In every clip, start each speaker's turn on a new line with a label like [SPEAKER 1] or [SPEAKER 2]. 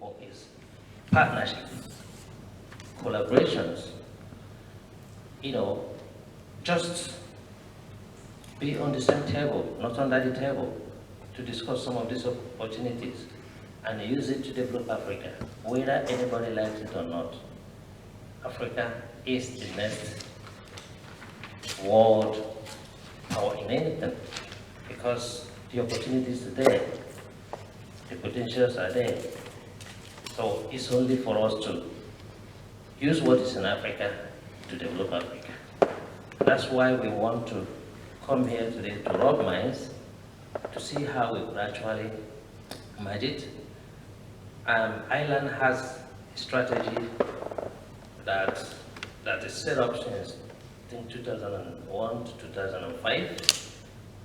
[SPEAKER 1] for is partnership, collaborations, just be on the same table, not under the table, to discuss some of these opportunities and use it to develop Africa, whether anybody likes it or not. Africa is the next world power in anything, because the opportunities are there, the potentials are there. So it's only for us to use what is in Africa to develop Africa. That's why we want to come here today to rub minds, to see how we could actually manage it. Island has a strategy that is set up since, I think, 2001 to 2005.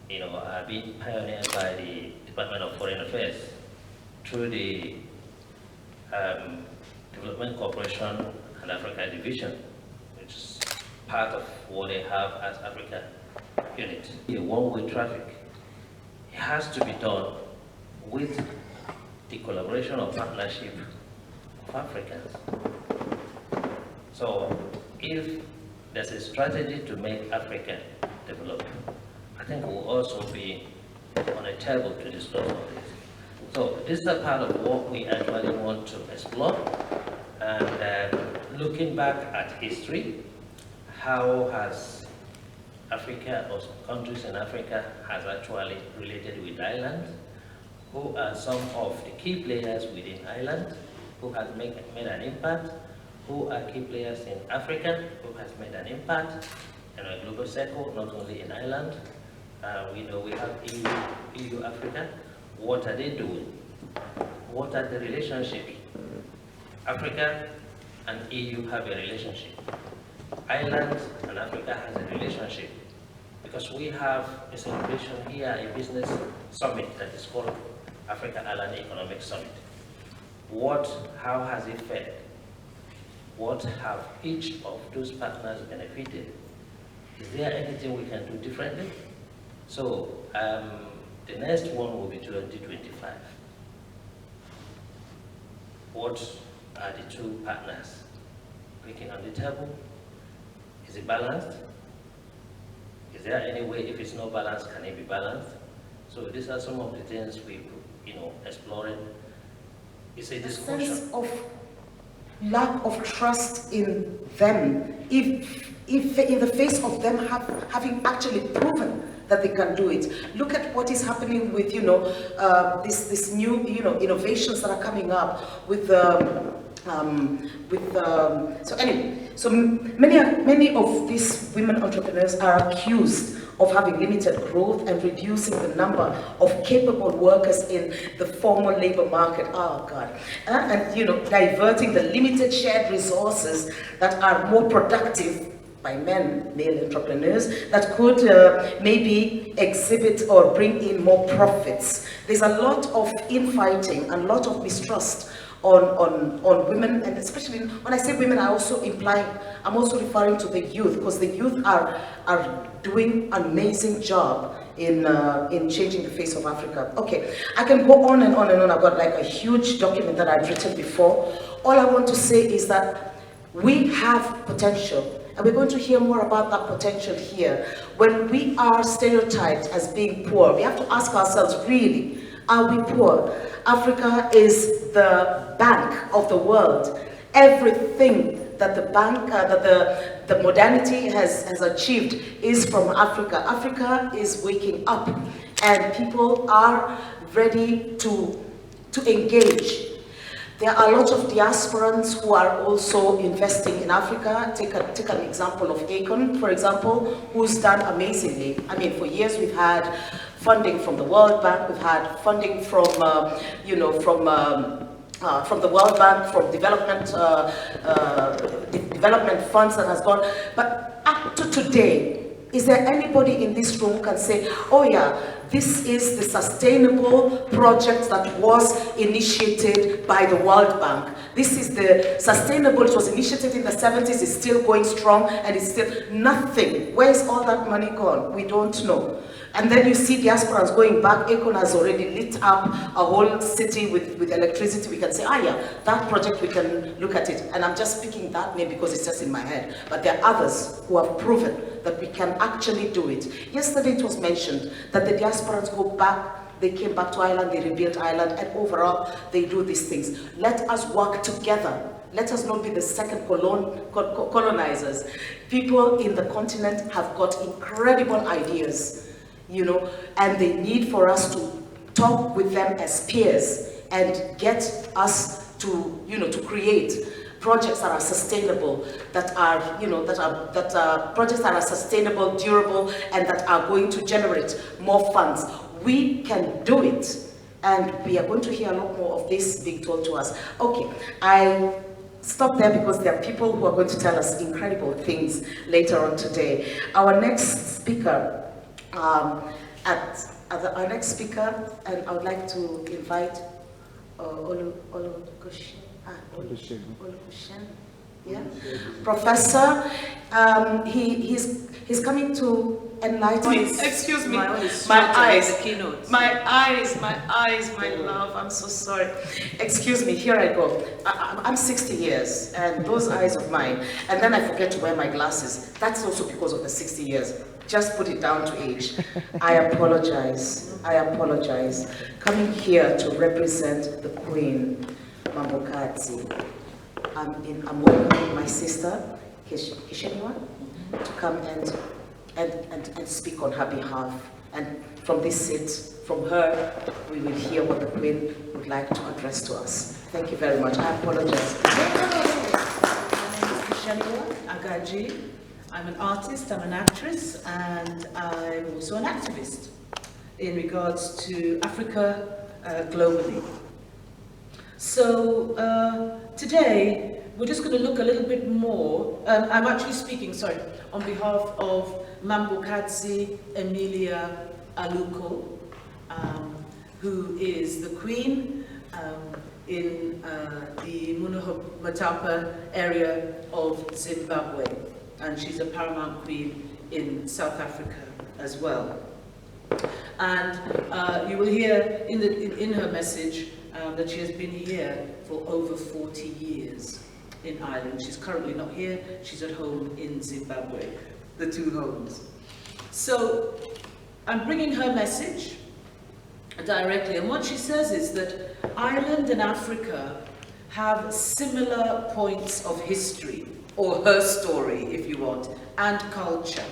[SPEAKER 1] Being pioneered by the Department of Foreign Affairs through the Development Corporation and Africa Division, which is part of what they have as Africa Unit. The one-way traffic, it has to be done with the collaboration or partnership of Africans. So if there's a strategy to make Africa develop, I think we'll also be on a table to discuss all this. So this is a part of what we actually want to explore, and looking back at history, how has Africa or some countries in Africa has actually related with islands, who are some of the key players within Ireland, who has made an impact, who are key players in Africa, who has made an impact in a global circle, not only in Ireland. We know we have EU Africa. What are they doing? What are the relationships? Africa and EU have a relationship. Ireland and Africa has a relationship, because we have a celebration here, a business summit that is called Africa-Ireland Economic Summit. How has it fared? What have each of those partners benefited? Is there anything we can do differently? So the next one will be 2025. What are the two partners bringing on the table? Is it balanced? Is there any way, if it's not balanced, can it be balanced? So these are some of the things we, exploring. It's a discussion.
[SPEAKER 2] A sense of lack of trust in them, if in the face of them having actually proven that they can do it. Look at what is happening with this new innovations that are coming up with so many of these women entrepreneurs are accused of having limited growth and reducing the number of capable workers in the formal labor market. Oh God. And diverting the limited shared resources that are more productive by male entrepreneurs that could maybe exhibit or bring in more profits. There's a lot of infighting and a lot of mistrust on women, and especially when I say women, I'm also referring to the youth, because the youth are doing an amazing job in changing the face of Africa. Okay, I can go on and on and on. I've got like a huge document that I've written before. All I want to say is that we have potential. And we're going to hear more about that potential here. When we are stereotyped as being poor, we have to ask ourselves, really, are we poor? Africa is the bank of the world. Everything that the bank, that the modernity has achieved is from Africa. Africa is waking up, and people are ready to engage. There are a lot of diasporans who are also investing in Africa. Take an example of Akon, for example, who's done amazingly. I mean, for years we've had funding from the World Bank, we've had funding from the World Bank, from development funds that has gone. But up to today, is there anybody in this room who can say, oh yeah, this is the sustainable project that was initiated by the World Bank. This is the sustainable, it was initiated in the 70s, it's still going strong, and it's still nothing. Where's all that money gone? We don't know. And then you see diasporans going back. Akon has already lit up a whole city with electricity. We can say, ah yeah, that project, we can look at it. And I'm just picking that name because it's just in my head. But there are others who have proven that we can actually do it. Yesterday it was mentioned that the diasporans go back, they came back to Ireland, they rebuilt Ireland, and overall they do these things. Let us work together. Let us not be the second colonizers. People in the continent have got incredible ideas, you know, and they need for us to talk with them as peers and get us to, you know, to create projects that are sustainable, that are, you know, projects that are sustainable, durable, and that are going to generate more funds. We can do it, and we are going to hear a lot more of this being told to us. Okay, I stop there because there are people who are going to tell us incredible things later on today. Our next speaker, and I would like to invite Olusegun. Yeah, Professor. He's coming to enlighten.
[SPEAKER 3] Excuse me,
[SPEAKER 2] my eyes, my love. I'm so sorry. Excuse me. Here I go. I'm 60 years, and those eyes of mine. And then I forget to wear my glasses. That's also because of the 60 years. Just put it down to age. I apologize. I apologize. Coming here to represent the Queen, Mambo Katsi. I'm welcoming my sister, Kisheniwa, to come and speak on her behalf. And from this seat, from her, we will hear what the Queen would like to address to us. Thank you very much. I apologize.
[SPEAKER 3] My name is Kisheniwa Agaji. I'm an artist, I'm an actress, and I'm also an activist in regards to Africa globally. So today, we're just going to look a little bit more. I'm actually speaking, on behalf of Mambo Katsi Emilia Aluko, who is the Queen in the Munuhotapa area of Zimbabwe, and she's a paramount queen in South Africa as well. And you will hear in her message that she has been here for over 40 years in Ireland. She's currently not here, she's at home in Zimbabwe, the two homes. So I'm bringing her message directly, and what she says is that Ireland and Africa have similar points of history, or her story if you want, and culture.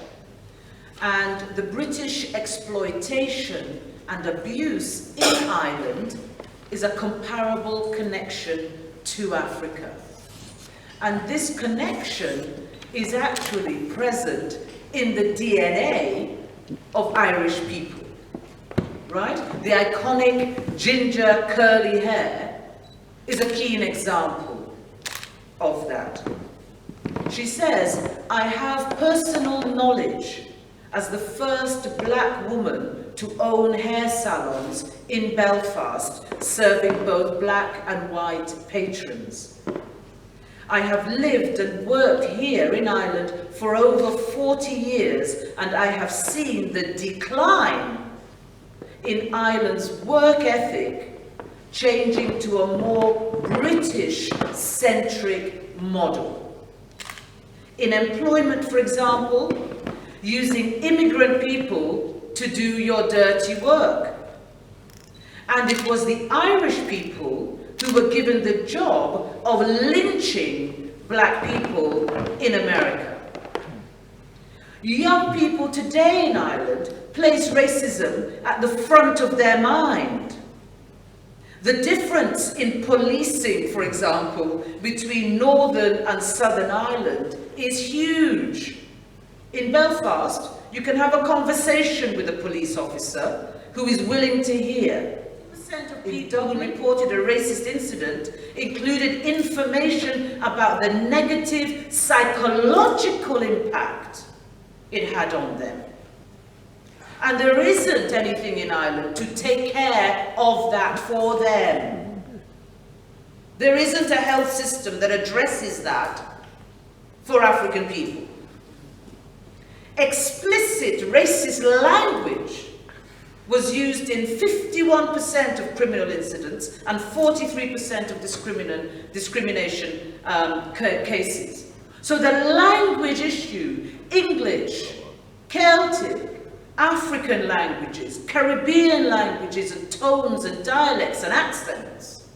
[SPEAKER 3] And the British exploitation and abuse in Ireland is a comparable connection to Africa. And this connection is actually present in the DNA of Irish people, right? The iconic ginger curly hair is a keen example of that. She says, I have personal knowledge as the first black woman to own hair salons in Belfast, serving both black and white patrons. I have lived and worked here in Ireland for over 40 years, and I have seen the decline in Ireland's work ethic changing to a more British-centric model. In employment, for example, using immigrant people to do your dirty work. And it was the Irish people who were given the job of lynching black people in America. Young people today in Ireland place racism at the front of their mind. The difference in policing, for example, between Northern and Southern Ireland is huge. In Belfast, you can have a conversation with a police officer who is willing to hear. 50% of people who reported a racist incident included information about the negative psychological impact it had on them. And there isn't anything in Ireland to take care of that for them. There isn't a health system that addresses that for African people. explicit racist language was used in 51% of criminal incidents and 43% of discrimination cases. So the language issue, English, Celtic, African languages, Caribbean languages and tones and dialects and accents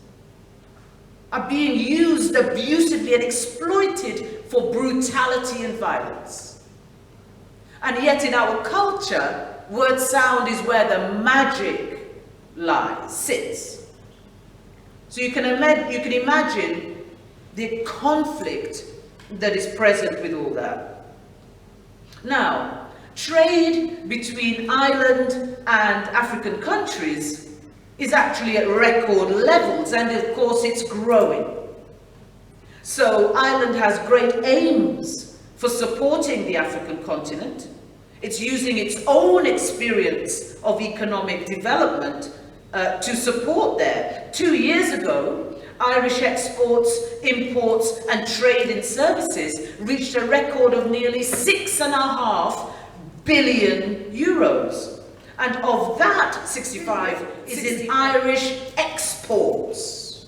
[SPEAKER 3] are being used abusively and exploited for brutality and violence. And yet in our culture, word sound is where the magic lies, sits. So you can imagine the conflict that is present with all that. Now, trade between island and African countries is actually at record levels, and of course it's growing. So Ireland has great aims for supporting the African continent. It's using its own experience of economic development to support there. 2 years ago, Irish exports, imports and trade in services reached a record of nearly 6.5 billion euros. And of that, 65 is in Irish exports.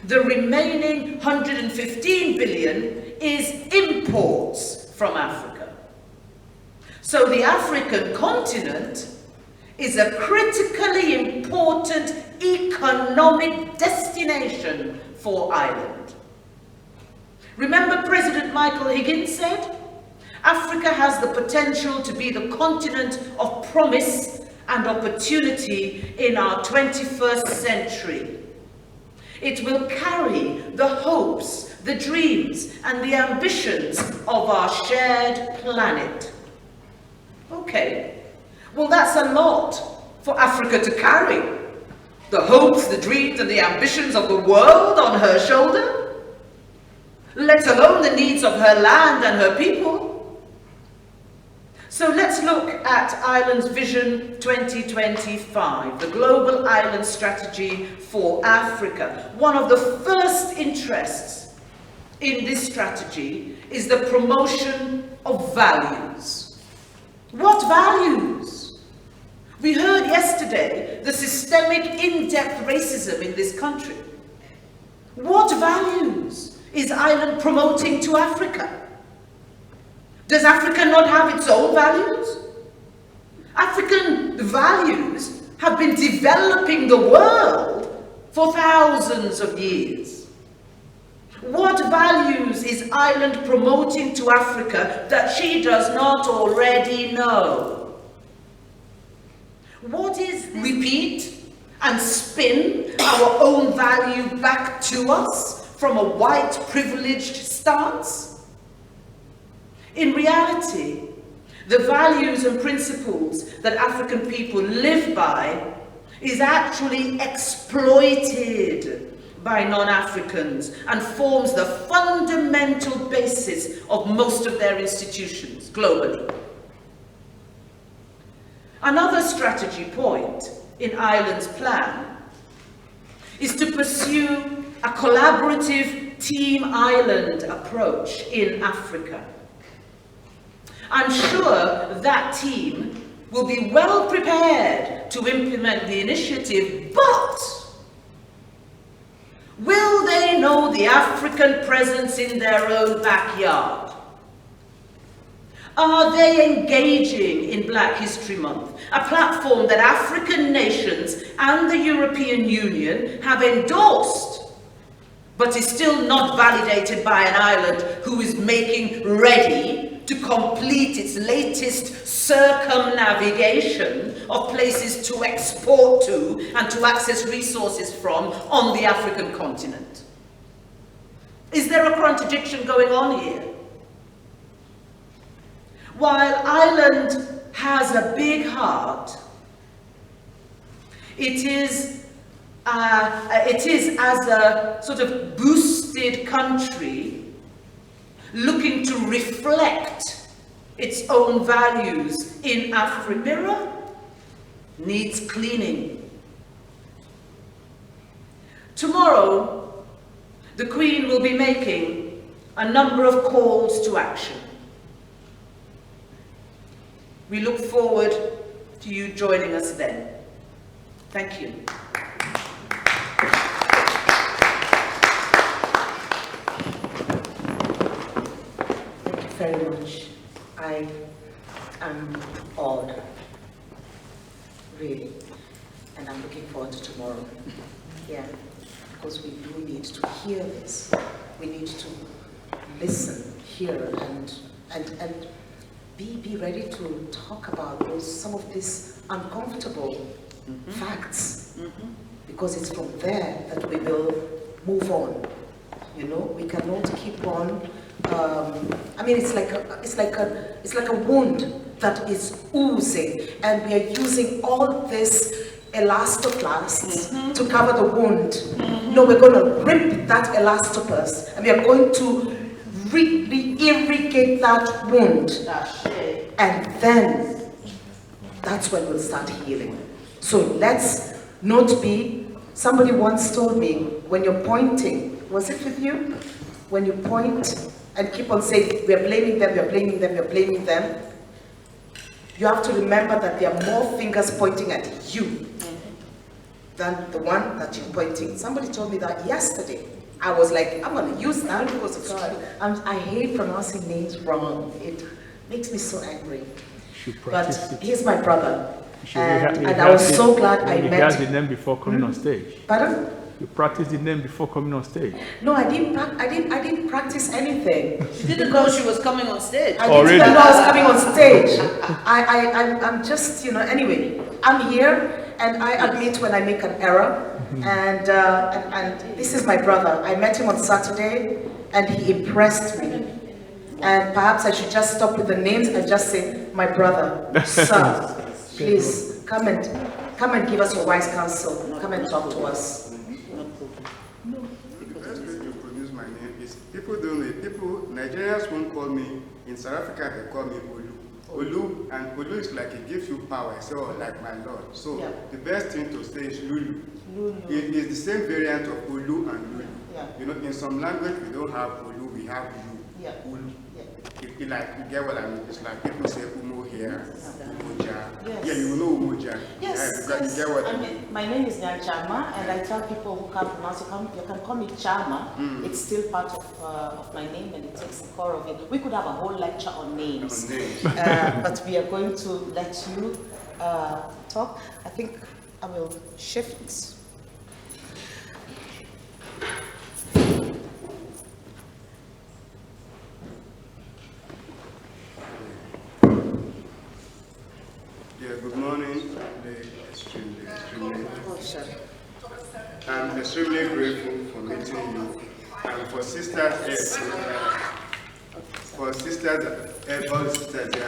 [SPEAKER 3] The remaining 115 billion is imports from Africa. So the African continent is a critically important economic destination for Ireland. Remember President Michael Higgins said, Africa has the potential to be the continent of promise and opportunity in our 21st century. It will carry the hopes, the dreams, and the ambitions of our shared planet. Okay, well that's a lot for Africa to carry. The hopes, the dreams, and the ambitions of the world on her shoulder, let alone the needs of her land and her people. So let's look at Ireland's Vision 2025, the Global Island Strategy for Africa. One of the first interests in this strategy is the promotion of values. What values? We heard yesterday the systemic in-depth racism in this country. What values is Ireland promoting to Africa? Does Africa not have its own values? African values have been developing the world for thousands of years. What values is Ireland promoting to Africa that she does not already know? What is repeat and spin our own value back to us from a white privileged stance? In reality, the values and principles that African people live by is actually exploited by non-Africans and forms the fundamental basis of most of their institutions globally. Another strategy point in Ireland's plan is to pursue a collaborative Team Ireland approach in Africa. I'm sure that team will be well prepared to implement the initiative, but will they know the African presence in their own backyard? Are they engaging in Black History Month, a platform that African nations and the European Union have endorsed, but is still not validated by an island who is making ready to complete its latest circumnavigation of places to export to and to access resources from on the African continent? Is there a contradiction going on here? While Ireland has a big heart, it is as a sort of boosted country looking to reflect its own values in Africa. Mirror needs cleaning. Tomorrow, the Queen will be making a number of calls to action. We look forward to you joining us then. Thank you.
[SPEAKER 2] Thank you very much. I am awed, really, and I'm looking forward to tomorrow. Yeah, because we do need to hear this. We need to listen, hear, and be ready to talk about some of these uncomfortable facts, because it's from there that we will move on. You know, we cannot keep on. I mean, it's like a wound that is oozing, and we are using all this elastoplast to cover the wound. No, we're going to rip that elastoplast, and we are going to re-irrigate that wound, and then that's when we'll start healing. So let's not be. Somebody once told me, when you're pointing, was it with you? When you point and keep on saying, we're blaming them, we're blaming them, we're blaming them, you have to remember that there are more fingers pointing at you than the one that you're pointing. Somebody told me that yesterday. I was like, I'm going to use that because God, I hate pronouncing names wrong. It makes me so angry. But he's my brother. And I was so glad I met him.
[SPEAKER 4] You practiced the name before coming on stage.
[SPEAKER 2] Pardon?
[SPEAKER 4] You practiced the name before coming on stage.
[SPEAKER 2] No, I didn't practice anything.
[SPEAKER 3] She didn't know she was coming on stage.
[SPEAKER 2] I didn't even know I was coming on stage. I'm just, anyway, I'm here, and I admit when I make an error. And this is my brother. I met him on Saturday, and he impressed me. And perhaps I should just stop with the names and just say, my brother, sir, please come and give us your wise counsel. Come and talk to us.
[SPEAKER 5] The best way to produce my name is people don't know. Nigerians won't call me. In South Africa, they call me Olu. Olu, and Olu is like it gives you power. I say, oh, like my Lord. So the best thing to say is Lulu. It is the same variant of Olu and Lulu. Yeah. In some language we don't have Olu, we have Ulu. Yeah. Ulu. Yeah. You get what I mean? It's like people say Umo here, Umoja. Yes. Yeah, you know Umoja.
[SPEAKER 2] Yes.
[SPEAKER 5] Because you get what I mean.
[SPEAKER 2] My name is Nyan Chama, and I tell people who can't pronounce it, you can call me Chama. It's still part of my name, and it takes the core of it. We could have a whole lecture on names. But we are going to let you talk. I think I will shift.
[SPEAKER 5] Good morning. I'm extremely grateful for meeting you, and for sisters all sisters here,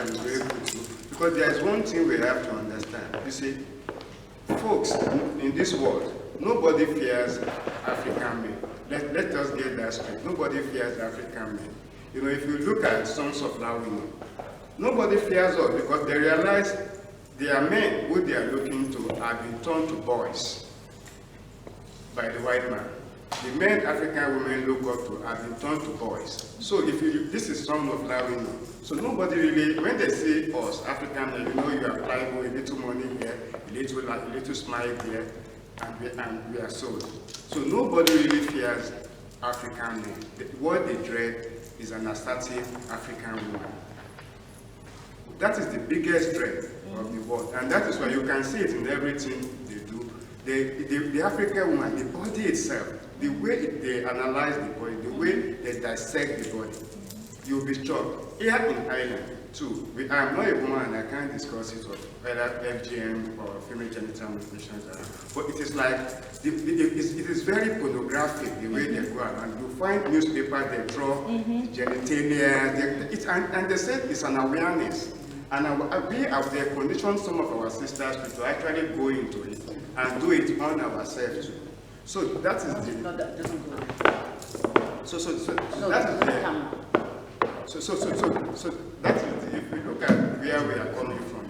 [SPEAKER 5] I'm grateful too, because there is one thing we have to understand. You see, folks in this world, nobody fears African men. Let us get that straight. Nobody fears African men. If you look at Sons of Lawino, nobody fears us because they realize there are men who they are looking to have been turned to boys by the white man. The men African women look up to have been turned to boys. So this is Sons of Lawino. So nobody really, when they see us, African men, you apply a little money here, a little smile here, and we are sold. So nobody really fears African men. What they dread is an assertive African woman. That is the biggest dread of the world, and that is why you can see it in everything they do. The African woman, the body itself, the way they analyze the body, the way they dissect the body, you'll be shocked. Here in Ireland, too, I'm not a woman and I can't discuss it of whether FGM or female genital mutilations, but it is like, it is very pornographic the way they go around. You find newspapers, they draw genitalia, and they say it's an awareness. And we have the condition some of our sisters to actually go into it and do it on ourselves too. So that is the.
[SPEAKER 3] No, that doesn't go.
[SPEAKER 5] So that is the. So that is the, if we look at where we are coming from,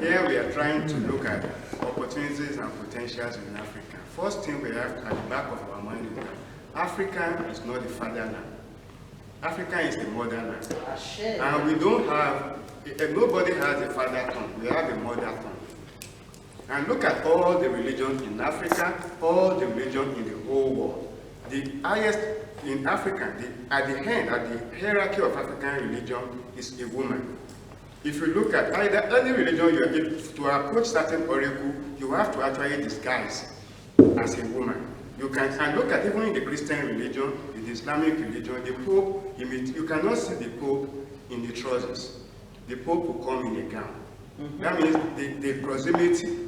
[SPEAKER 5] here we are trying to look at opportunities and potentials in Africa. First thing we have at the back of our mind is that Africa is not the fatherland. Africa is a motherland. And we don't have, nobody has a father tongue, we have a mother tongue. And look at all the religions in Africa, all the religions in the whole world. The highest in Africa, at the hierarchy of African religion is a woman. If you look at either any religion you are to approach certain oracle, you have to actually disguise as a woman. You can and look at even in the Christian religion, in the Islamic religion, the Pope, you cannot see the Pope in the trousers. The Pope will come in a gown. That means the proximity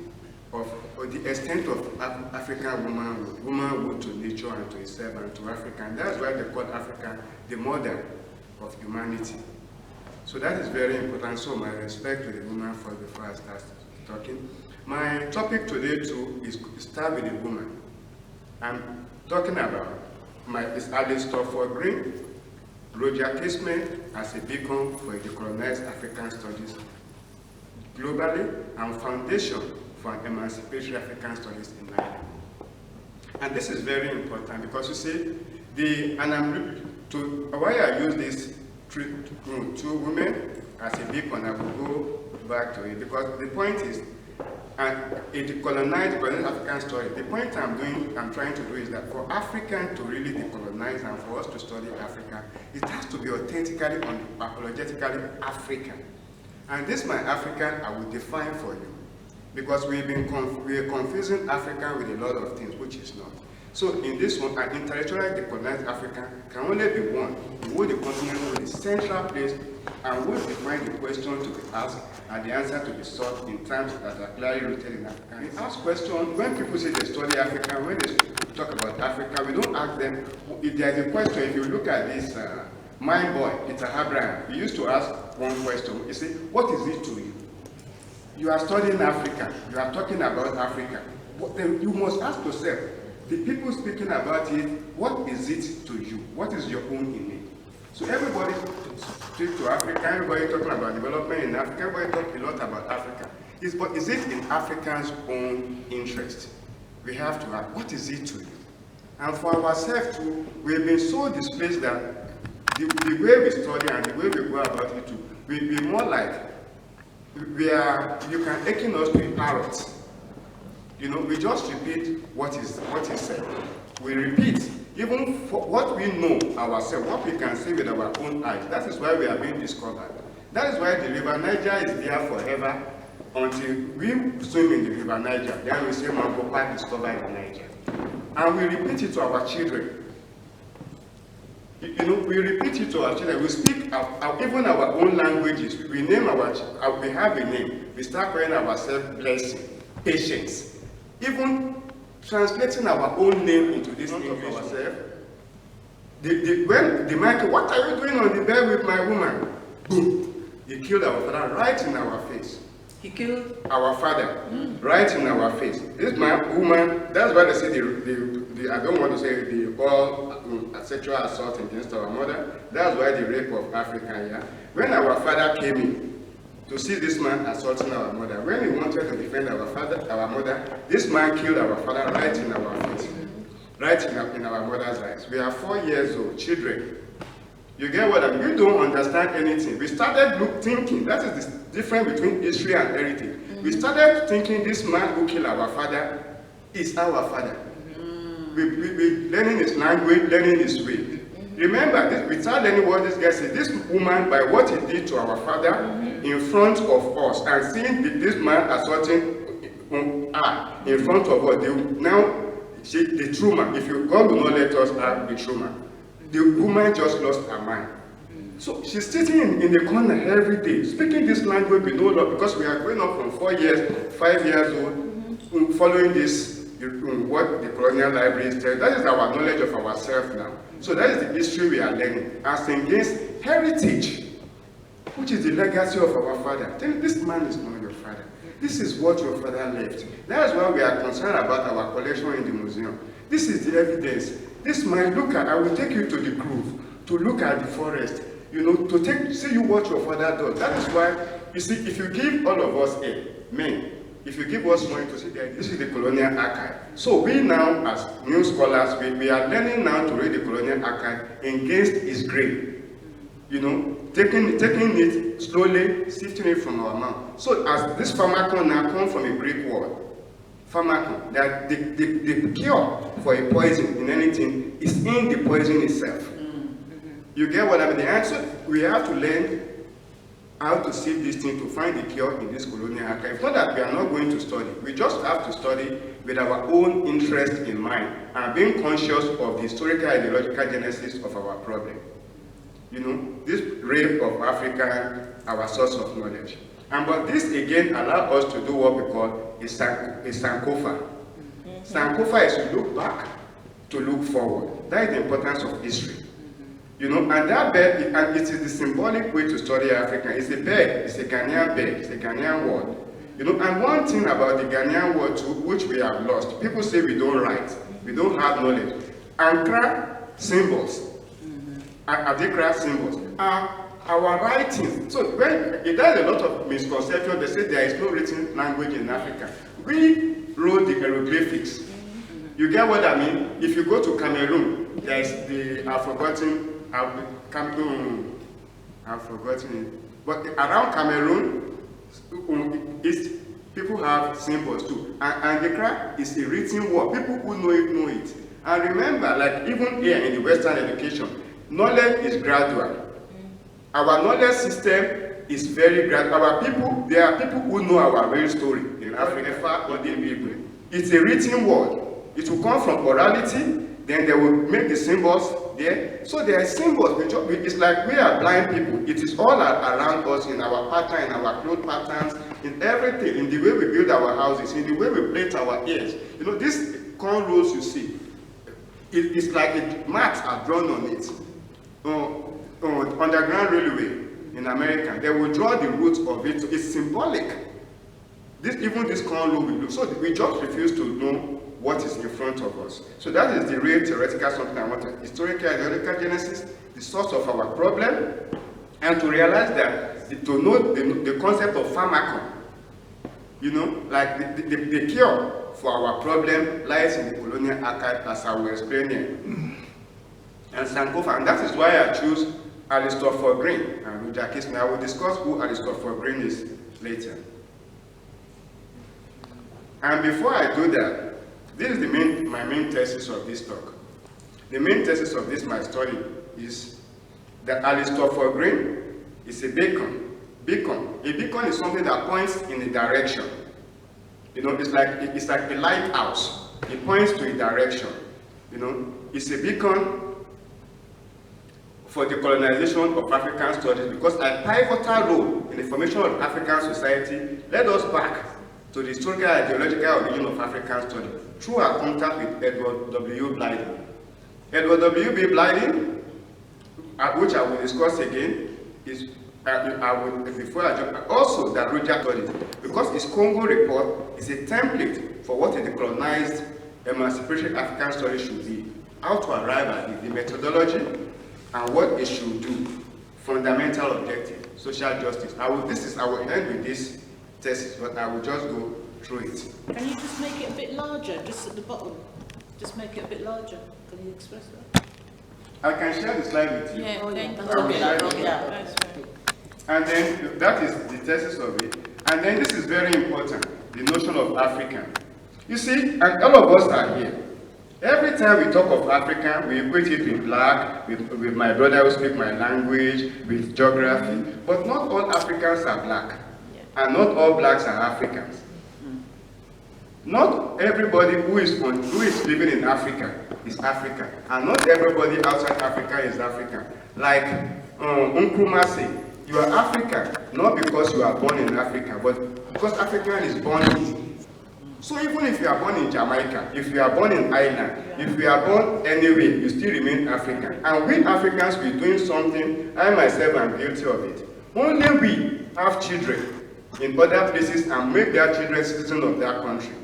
[SPEAKER 5] of or the extent of African womanhood to nature and to itself and to Africa. And that's why they call Africa the mother of humanity. So that is very important. So my respect to the woman first before I start talking. My topic today too is start with the woman. I'm talking about it's Alice Stafford Green, Roger Casement as a beacon for decolonized African studies globally and foundation for emancipatory African studies in Nigeria. And this is very important because you see, why I use this two women as a beacon, I will go back to it because the point is, and a decolonized African story, the point I'm trying to do is that for African to really decolonize and for us to study Africa, it has to be authentically and apologetically African. And this my African I will define for you. Because we are confusing Africa with a lot of things, which is not. So in this one, an intellectually decolonized Africa can only be one in which the continent will be the central place and will define the question to be asked and the answer to be sought in terms that are clearly rooted in Africa. We ask questions, when people say they study Africa, when they talk about Africa, we don't ask them, if there's a question, if you look at this, my boy, Peter Abraham, he used to ask one question, he said, what is it to you? You are studying Africa, you are talking about Africa. Then you must ask yourself, the people speaking about it, what is it to you? What is your own in it? So everybody speaks to Africa, everybody talking about development in Africa, everybody talk a lot about Africa. But is it in Africans' own interest? We have to ask, what is it to you? And for ourselves too, we've been so displaced that the way we study and the way we go about it too, we're more like, you can akin us to a parrot. You know, we just repeat what is said. We repeat, even for what we know ourselves, what we can say with our own eyes. That is why we are being discovered. That is why the river Niger is there forever until we swim in the river Niger. Then we say Mangopa discovered the Niger. And we repeat it to our children. You know, we repeat it to our children. We speak even our own languages. We name we have a name. We start calling ourselves blessing, patience. Even translating our own name into this English ourselves. When the man, what are you doing on the bed with my woman? Boom! He killed our father right in our face.
[SPEAKER 3] He killed
[SPEAKER 5] our father right in our face. This man, woman, that's why they say I don't want to say the all sexual assault against our mother. That's why the rape of Africa, yeah. When our father came in to see this man assaulting our mother, when he wanted to defend our mother, this man killed our father right in our face, right in our mother's eyes. We are 4 years old, children. You get what I mean? We don't understand anything. We started thinking, that is the difference between history and heritage. We started thinking this man who killed our father is our father. We learning his language, learning his way. Remember, we started learning what this guy said. This woman, by what he did to our father in front of us, and seeing this man assaulting her in front of us, the trauma, if God will not let us have the trauma, the woman just lost her mind. So she's sitting in the corner every day, speaking this language we know a lot because we are growing up from 4 years, 5 years old, following this, what the colonial libraries tell. That is our knowledge of ourselves now. So that is the history we are learning. As against heritage, which is the legacy of our father. This man is not your father. This is what your father left. that is why we are concerned about our collection in the museum. This is the evidence. This man, look at, I will take you to the grove, to look at the forest, you know, to see you what your father does. That is why, you see, if you give all of us men, if you give us money to see that this is the colonial archive. So we now, as new scholars, we are learning now to read the colonial archive against its grain. you know, taking it slowly, sifting it from our mouth. So as this pharmacon now comes from a Greek word, pharmacon, that the cure for a poison in anything is in the poison itself. You get what I mean? The answer, we have to learn how to sift this thing to find the cure in this colonial archive. It's not that we are not going to study. We just have to study with our own interest in mind and being conscious of the historical ideological genesis of our problem. You know, this rape of Africa, our source of knowledge. And but this again allows us to do what we call a Sankofa. Sankofa is to look back, to look forward. That is the importance of history. You know, and that bird, and it is the symbolic way to study Africa. It's a bird, it's a Ghanaian bird, it's a Ghanaian word. You know, and one thing about the Ghanaian word too, which we have lost, people say we don't write, we don't have knowledge. Ankara symbols, Adikra symbols, are our writings. So when it has a lot of misconception, they say there is no written language in Africa. We wrote the hieroglyphics. You get what I mean? If you go to Cameroon, there is I've forgotten it. But around Cameroon, people have symbols too. And Adikra is a written word. People who know it. And remember, like even here in the Western education, knowledge is gradual. Our knowledge system is very gradual. Our people, there are people who know our real story in Africa, or the people. It's a written word. It will come from orality, then they will make the symbols there. So there are symbols. It's like we are blind people. It is all around us, in our pattern, in our clothes patterns, in everything, in the way we build our houses, in the way we plait our ears. You know, these cornrows you see, it's like a mat are drawn on it. Underground railway in America, they will draw the roots of it. It's symbolic. Even this cornrow we look. So we just refuse to know what is in front of us. So that is the real theoretical something I want to, historical ideological genesis, the source of our problem, and to realize that, to know the concept of pharmacon, you know, like the cure for our problem lies in the colonial archive, as I will explain here, and Sankofa, and that is why I choose Alistair Green and Roger Kisner. I will discuss who Alistair Green is later. And before I do that, this is my main thesis of this talk. The main thesis of this, my study, is that Alistair Green is a beacon. A beacon is something that points in a direction. You know, it's like a lighthouse. It points to a direction. You know, it's a beacon for the colonization of African studies, because a pivotal role in the formation of African society led us back to the historical ideological origin of African studies through our contact with Edward W. Blyden. Edward W. B. Blyden, which I will discuss again, is also that Roger studied, because his Congo report is a template for what a decolonized emancipation African studies should be, how to arrive at the methodology and what it should do, fundamental objective, social justice. I will end with this thesis, but I will just go through it.
[SPEAKER 3] Can you just make it a bit larger, just at the bottom? Just make it a bit larger. Can you express that?
[SPEAKER 5] I can share the slide with you.
[SPEAKER 6] Yeah, thank you.
[SPEAKER 5] I will share it.
[SPEAKER 3] That's right.
[SPEAKER 5] And then that is the thesis of it. And then this is very important, the notion of African. You see, and all of us are here. Every time we talk of Africa, we equate it with black, with my brother who speaks my language, with geography. But not all Africans are black. And not all blacks are Africans. Not everybody who is living in Africa is African. And not everybody outside Africa is African. Like Nkrumah said, you are African, not because you are born in Africa, but because African is born in. So even if you are born in Jamaica, if you are born in Ireland, if you are born anywhere, you still remain African. And we Africans, we're doing something, I myself am guilty of it. Only we have children in other places and make their children citizens of their country.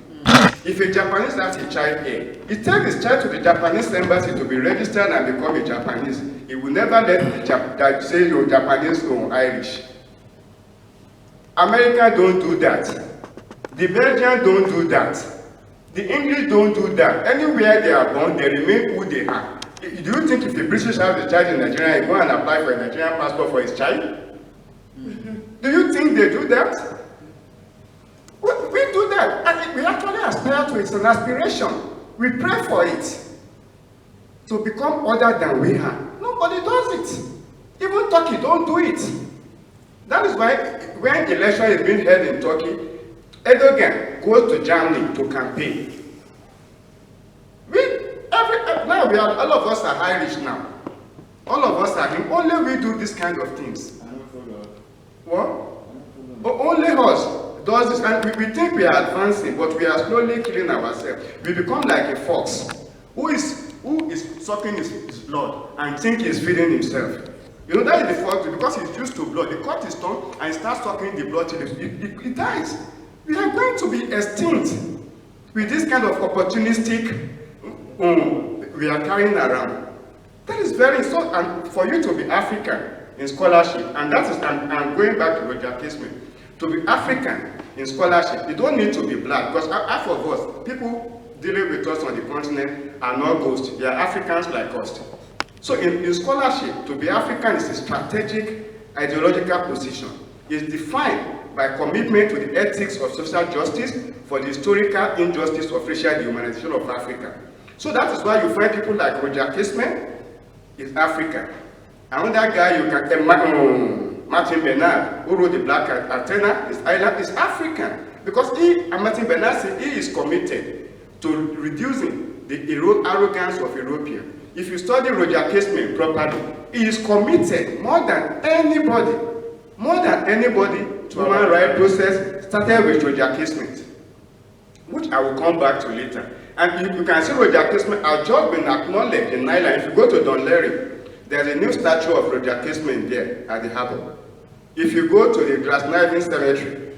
[SPEAKER 5] If a Japanese has a child here, he takes his child to the Japanese embassy to be registered and become a Japanese. He will never let say you're Japanese or Irish. Americans don't do that. The Belgians don't do that. The English don't do that. Anywhere they are born, they remain who they are. Do you think if the British have a child in Nigeria, he go and apply for a Nigerian passport for his child? Do you think they do that? We do that, and we actually aspire to it. It's an aspiration. We pray for it to become other than we are. Nobody does it. Even Turkey don't do it. That is why when election is being held in Turkey, Erdogan goes to Germany to campaign. Now we are, all of us are Irish now. All of us are him. Only we do this kind of things. What? But only us does this, and we think we are advancing, but we are slowly killing ourselves. We become like a fox who is sucking his blood and think he's feeding himself. You know, that is the fox, because he's used to blood. He cut his tongue and starts sucking the blood till he dies. We are going to be extinct with this kind of opportunistic we are carrying around. That is very so, and for you to be African in scholarship, and that is, I'm going back to Roger Casement, to be African in scholarship, you don't need to be black, because half of us, people dealing with us on the continent are not ghosts, they are Africans like us. So in scholarship, to be African is a strategic ideological position. It's defined by commitment to the ethics of social justice for the historical injustice of racial dehumanization of Africa. So that is why you find people like Roger Casement is African. Another guy you can, Martin Bernard, who wrote the Black Antenna, is African. Because Martin Bernard said he is committed to reducing the arrogance of Europeans. If you study Roger Casement properly, he is committed more than anybody to human rights process, started with Roger Casement, which I will come back to later. And you can see Roger Casement has just been acknowledged in Ireland. If you go to Dunleary, there's a new statue of Roger Casement there at the harbour. If you go to the Glasnevin Cemetery,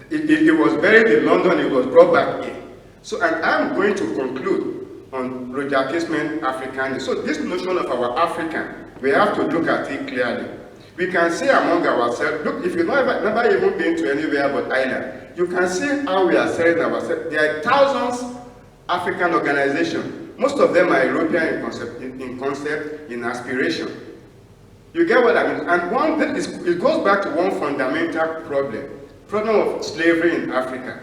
[SPEAKER 5] it was buried in London, it was brought back here. So, and I'm going to conclude on Roger Casement Africanism. So this notion of our African, we have to look at it clearly. We can see among ourselves, look, if you've never even been to anywhere but Ireland, you can see how we are selling ourselves. There are thousands of African organizations. Most of them are European in concept, in aspiration. You get what I mean? And it goes back to one fundamental problem of slavery in Africa.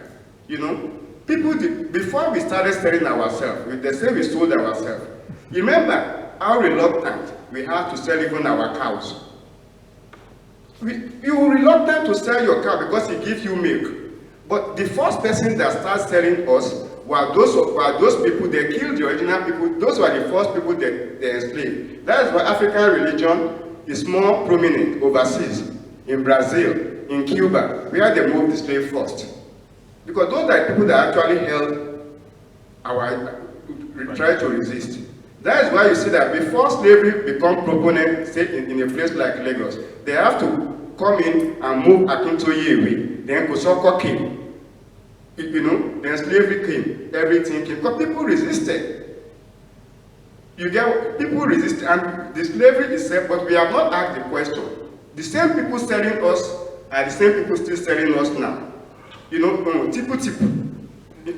[SPEAKER 5] You know, people before we started selling ourselves, they say we sold ourselves. You remember how reluctant we had to sell even our cows. You were reluctant to sell your cow because it gives you milk. But the first person that started selling us were those people. They killed the original people. Those were the first people they enslaved. That is why African religion is more prominent overseas, in Brazil, in Cuba, where they moved the slave first. Because those are the people that actually tried to resist. That is why you see that before slavery become proponent, say in a place like Lagos, they have to come in and move Akintoye, then Kosoko came. You know, then slavery came, everything came, because people resisted. You get, people resist, and the slavery is said, but we have not asked the question. The same people selling us are the same people still selling us now. You know, Tipu in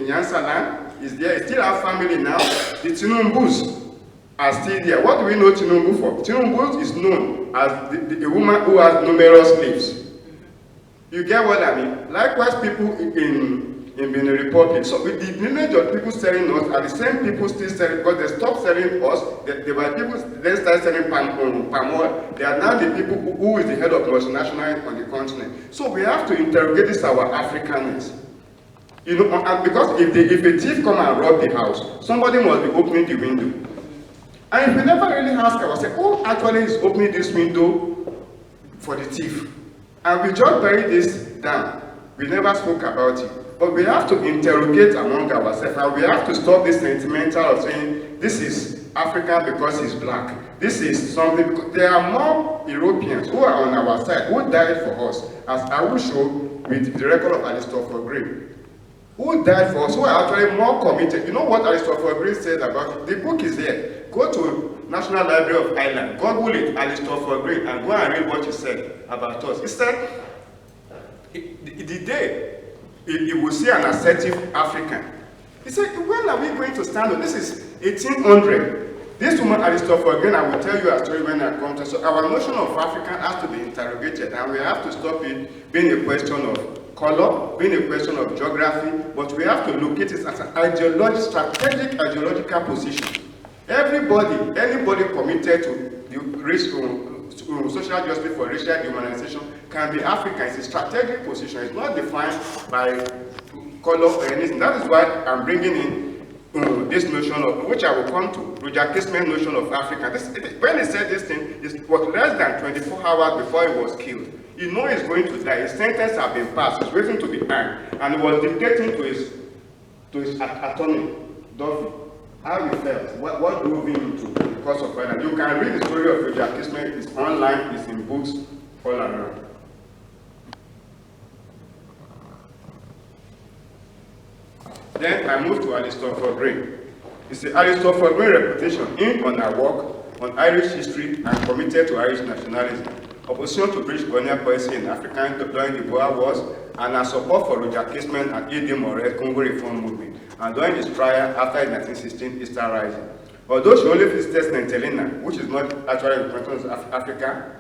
[SPEAKER 5] Yansaland is there. It still have family now. The Tinumbus are still there. What do we know Tinubu for? Tinubu is known as a woman who has numerous slaves. You get what I mean? Likewise, people in Benin Republic. So with the lineage of people selling us are the same people still selling, because they stopped selling us. They were people then started selling palm oil. They are now the people who is the head of multinational on the continent. So we have to interrogate this our Africanness. You know, and because if a thief come and rob the house, somebody must be opening the window. And if we never really ask ourselves, who actually is opening this window for the thief? And we just bury this down. We never spoke about it. But we have to interrogate among ourselves, and we have to stop this sentimental of saying, this is Africa because he's black. This is something, because there are more Europeans who are on our side, who died for us, as I will show with the record of Alistair Green, who died for us, who are actually more committed. You know what Alistair Green said about it? The book is there. Go to National Library of Ireland, Google it, Alistair Green, and go and read what he said about us. He said, the day you will see an assertive African He said, when are we going to stand on? This is 1800. This woman, Aristotle, again, I will tell you a story when I come to. So our notion of African has to be interrogated, and we have to stop it being a question of color, being a question of geography, but we have to look at it as an strategic ideological position. Everybody, anybody committed to the social justice for racial humanization can be African. It's a strategic position. It's not defined by color or anything. That is why I'm bringing in this notion of, which I will come to, Roger Casement notion of Africa. When he said this thing, it was less than 24 hours before he was killed. He knows he's going to die. His sentence has been passed. He's waiting to be hanged. And he was dictating to his attorney, Duffy, how he felt, what drove him to the cause of violence. You can read the story of Roger Casement. It's online, it's in books all around. Then I moved to Alistair Green. It's the Alistair Green reputation in on our work on Irish history and committed to Irish nationalism, opposition to British colonial policy in Africa during the Boer Wars, and our support for Roger Casement and E.D. Moret Congo Reform Movement, and during his trial after the 1916 Easter Rising. Although she only visited St. Helena, which is not actually the continent of Africa,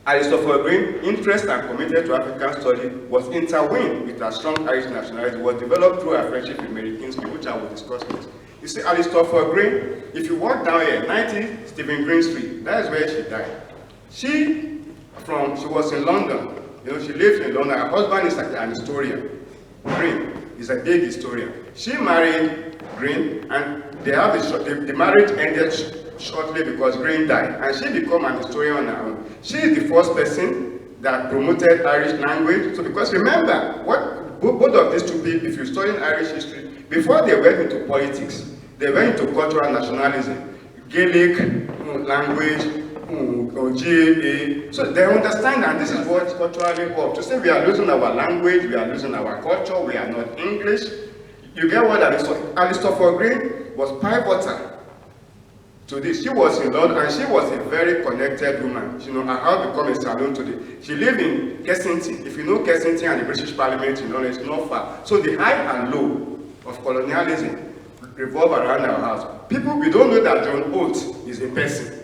[SPEAKER 5] Aristotle Green's interest and commitment to African study was intertwined with a strong Irish nationalism, was developed through her friendship with Mary Kingsley, which I will discuss next. You see, Aristotle Green, if you walk down here, 90 Stephen Green Street, that is where she died. She was in London. You know, she lived in London. Her husband is an historian. Green is a big historian. She married Green, and the marriage ended shortly because Green died, and she became an historian on her own. She is the first person that promoted Irish language. So because remember, both of these two people, if you study Irish history, before they went into politics, they went into cultural nationalism, Gaelic language, GAA. So they understand, and this is what's culturally up. To say we are losing our language, we are losing our culture, we are not English. You get what Aristotle Green was pivotal to this. She was in London, and she was a very connected woman. You know, her house became a salon today. She lived in Kensington. If you know Kensington and the British Parliament, you know it's not far. So the high and low of colonialism revolve around our house. We don't know that John Oates is a person.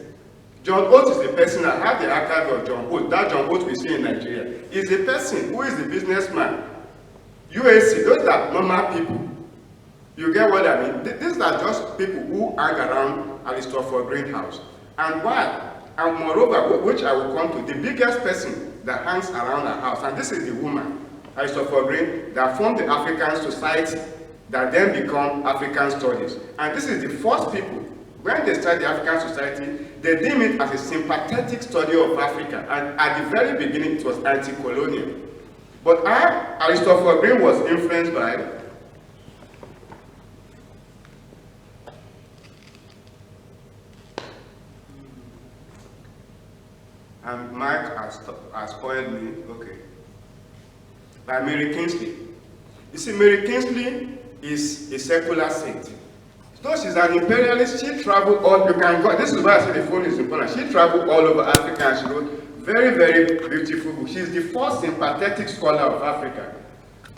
[SPEAKER 5] John Oates is a person. I have the archive of John Oates. That John Oates we see in Nigeria is a person who is a businessman. UAC, those are normal people. You get what I mean? These are just people who hang around Aristotle Green house. And why? And moreover, which I will come to, the biggest person that hangs around her house, and this is the woman, Aristotle Green, that formed the African Society, that then become African Studies. And this is the first people, when they started the African Society, they deem it as a sympathetic study of Africa. And at the very beginning, it was anti-colonial. But Aristotle Green was influenced by and Mike has spoiled me, okay, by Mary Kingsley. You see, Mary Kingsley is a secular saint. So she's an imperialist. She traveled all, you can go, this is why I say the phone is important. She traveled all over Africa, and she wrote very, very beautiful books. She's the first sympathetic scholar of Africa.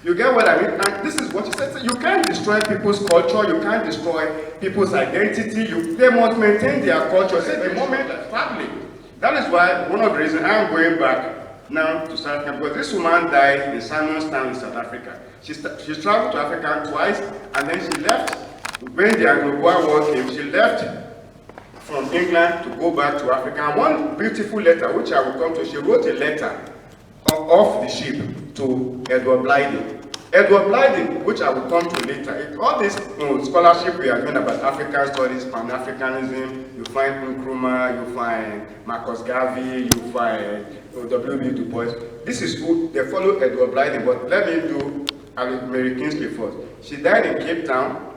[SPEAKER 5] You get what I mean? And this is what she said. You can't destroy people's culture, you can't destroy people's identity, they must maintain their culture. Say the moment that family. That is why one of the reasons I'm going back now to South Africa, because this woman died in Simonstown in South Africa. She traveled to Africa twice, and then she left. When the Anglo-Boer War came, she left from England to go back to Africa. And one beautiful letter, which I will come to, she wrote a letter off the ship to Edward Blyden. Edward Blyden, which I will come to later, all this scholarship we are doing about African studies, Pan-Africanism, you find Nkrumah, you find Marcus Garvey, you find W.B. Du Bois. This is who they follow Edward Blyden, but let me do Mary Kingsley first. She died in Cape Town,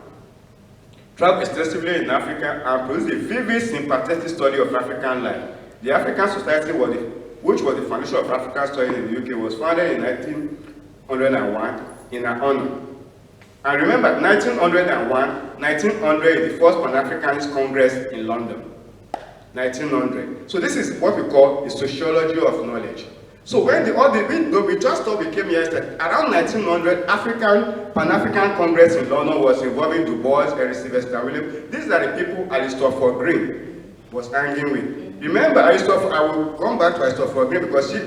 [SPEAKER 5] traveled extensively in Africa, and produced a vivid, sympathetic study of African life. The African Society, which was the foundation of African study in the UK, was founded in 1901 in her honor. And remember, 1900 is the first Pan-Africanist Congress in London. 1900. So this is what we call the sociology of knowledge. So when we just thought we came here, around 1900, African Pan-African Congress in London was involving Du Bois and Sylvester Williams. These are the people Aristotle Green was hanging with. Remember, Aristotle, I will come back to Aristotle Green because she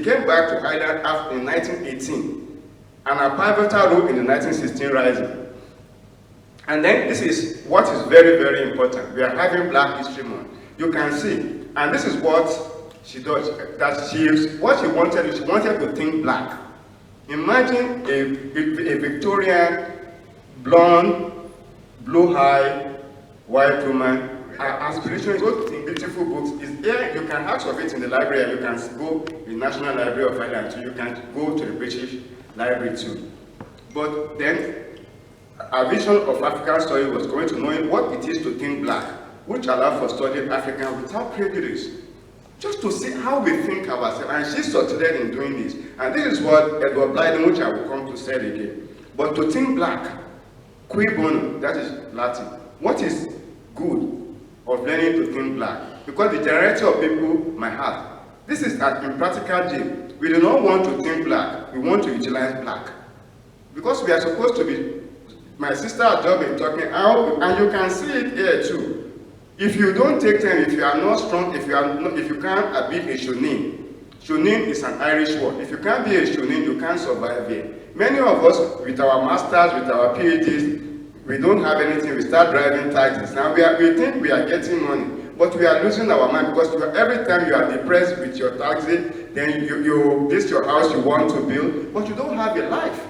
[SPEAKER 5] came back to Ireland in 1918 and a pivotal role in the 1916 rising. And then this is what is very, very important. We are having Black History Month. You can see, and this is what she does, what she wanted to think black. Imagine a Victorian, blonde, blue-eyed, white woman. Her aspiration is to think beautiful books. Is here, you can ask of it in the library, and you can go to the National Library of Ireland too. You can go to the British Library too. But then, our vision of African study was going to knowing what it is to think black, which allowed for studying African without prejudice. Just to see how we think ourselves, and she succeeded in doing this. And this is what Edward Blyden, which I will come to say again. But to think black, cui bono, that is Latin. What is good of learning to think black? Because the generality of people might have. This is an impractical thing. We do not want to think black, we want to utilize black. Because we are supposed to be, my sister has just been talking, and you can see it here too. If you don't take time, if you are not strong, if you can't be a shonin. Shonin is an Irish word. If you can't be a shonin, you can't survive here. Many of us, with our masters, with our PhDs, we don't have anything. We start driving taxis. Now we think we are getting money, but we are losing our mind because every time you are depressed with your taxi, then this is your house you want to build, but you don't have a life.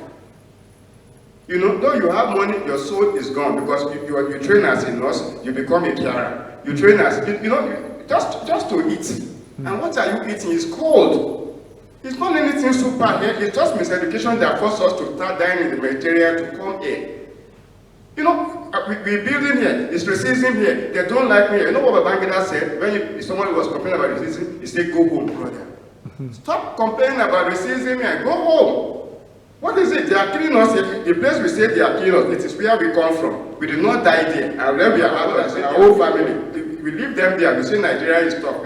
[SPEAKER 5] You know, though you have money, your soul is gone because you train as a nurse, you become a carer. You train as, just to eat. And what are you eating? It's cold. It's not anything super here. It's just miseducation that forced us to start dying in the Mediterranean to come here. You know, we're building here. It's racism here. They don't like me. You know what Babangida said when someone was complaining about racism? He said, "Go home, brother. Stop complaining about racism and go home." What is it? They are killing us. The place we say they are killing us, it is where we come from. We did not die there. And then we are out of our whole family. We leave them there. We say Nigeria is tough.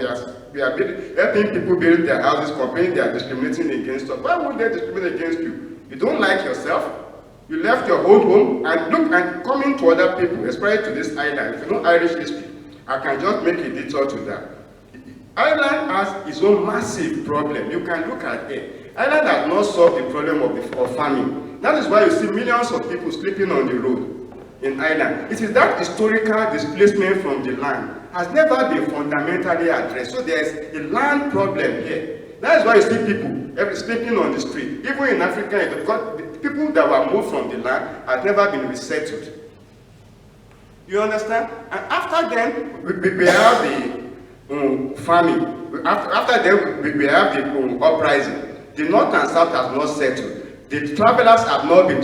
[SPEAKER 5] We are helping people build their houses, complaining they are discriminating against us. Why would they discriminate against you? You don't like yourself. You left your old home and look and coming to other people, especially to this island. If you know Irish history, I can just make a detour to that. Ireland has its own massive problem. You can look at it. Ireland has not solved the problem of famine. That is why you see millions of people sleeping on the road in Ireland. It is that historical displacement from the land has never been fundamentally addressed. So there is a land problem here. That is why you see people sleeping on the street. Even in Africa, because the people that were moved from the land have never been resettled. You understand? And after them, we have the famine. After them, we have the uprising. The north and south has not settled. The travelers have not been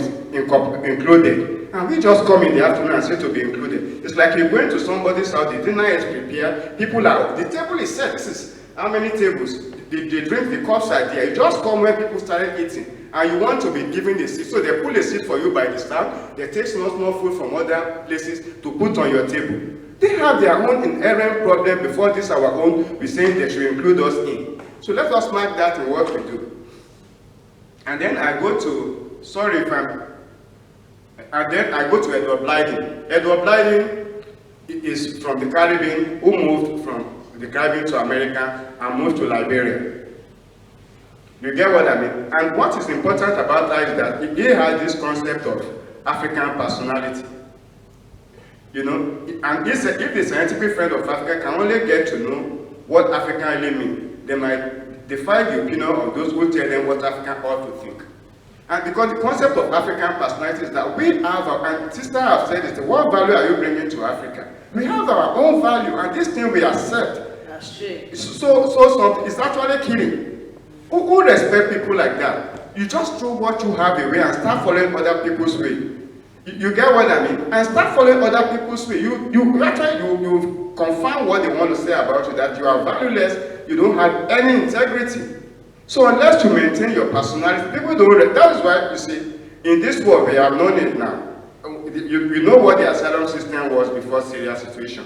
[SPEAKER 5] included. And we just come in the afternoon and say to be included. It's like you're going to somebody's house, the dinner is prepared, people are, the table is set. This is how many tables? They drink, the cups are there. You just come when people started eating. And you want to be given a seat. So they pull a seat for you by the staff. They take small food from other places to put on your table. They have their own inherent problem before this our own. We're saying they should include us in. So let us mark that in what we do. And then I go to, and then I go to Edward Blyden. Edward Blyden is from the Caribbean, who moved from the Caribbean to America and moved to Liberia. You get what I mean? And what is important about that is that he has this concept of African personality. You know, and if the scientific friend of Africa can only get to know what Africa really means, they might defy the opinion of those who tell them what Africa ought to think. And because the concept of African personality is that we have and sister have said this, what value are you bringing to Africa? We have our own value, and this thing we accept.
[SPEAKER 3] That's true.
[SPEAKER 5] So something, it's actually killing. Who respect people like that? You just throw what you have away and start following other people's way. You get what I mean? And start following other people's way. You confirm what they want to say about you, that you are valueless, you don't have any integrity. So unless you maintain your personality, people don't. That is why you see, in this world, we have known it now. You know what the asylum system was before Syria situation.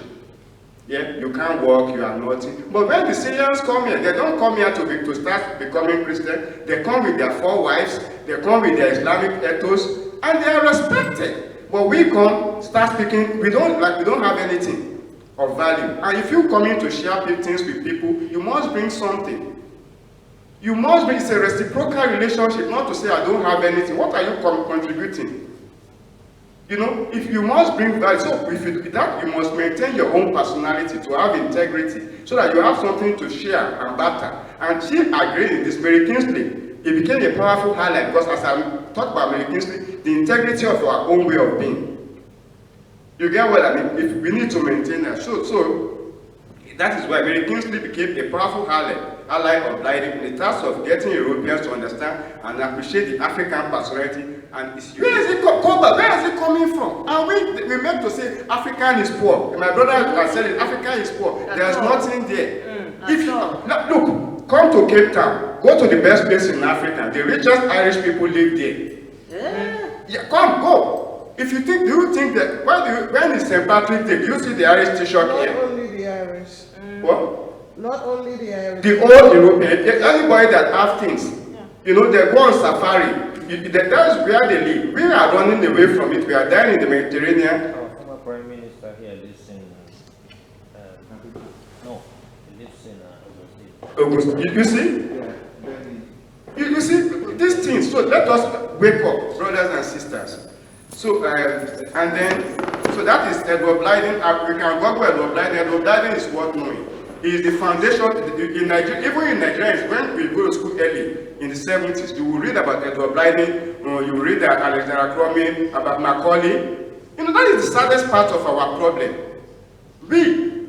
[SPEAKER 5] Yeah, you can't work, you are nothing. But when the Syrians come here, they don't come here to start becoming Christian. They come with their 4 wives, they come with their Islamic ethos, and they are respected. But we come, start speaking, we don't have anything of value. And if you come in to share things with people, you must bring something. You must bring, it's a reciprocal relationship, not to say I don't have anything. What are you contributing? You know, if you must bring value, so if you do that, you must maintain your own personality to have integrity, so that you have something to share and barter. And she agreed in this. Mary Kingsley, it became a powerful highlight, because as I talk about Mary Kingsley, the integrity of our own way of being. You get what I mean? If we need to maintain that. So that is why Mary Kingsley became a powerful ally of Blyden in the task of getting Europeans to understand and appreciate the African personality. And where is it coming from? And we meant to say African is poor. My brother has said it, Africa is poor. There's nothing there. Look, come to Cape Town, go to the best place in Africa. The richest Irish people live there. Yeah, come, go. If you think, do you think that when it's St. Patrick's Day, do you see the Irish t-shirt here?
[SPEAKER 6] Not only the Irish.
[SPEAKER 5] What?
[SPEAKER 6] Not only the Irish.
[SPEAKER 5] The old European, anybody that have things, you know, they go on safari. That is where they live. We are running away from it. We are dying in the Mediterranean.
[SPEAKER 1] Our former Prime Minister here lives in, no, he lives in
[SPEAKER 5] August. You see? You see, these things. So let us wake up, brothers and sisters. So, and then, so that is Edward Blyden. We can Google Edward Blyden. Edward Blyden is worth knowing. He is the foundation in Nigeria. Even in Nigeria, when we go to school early in the 70s, you will read about Edward Blyden, you will read about Alexander Cromie, about Macaulay. You know, that is the saddest part of our problem. We,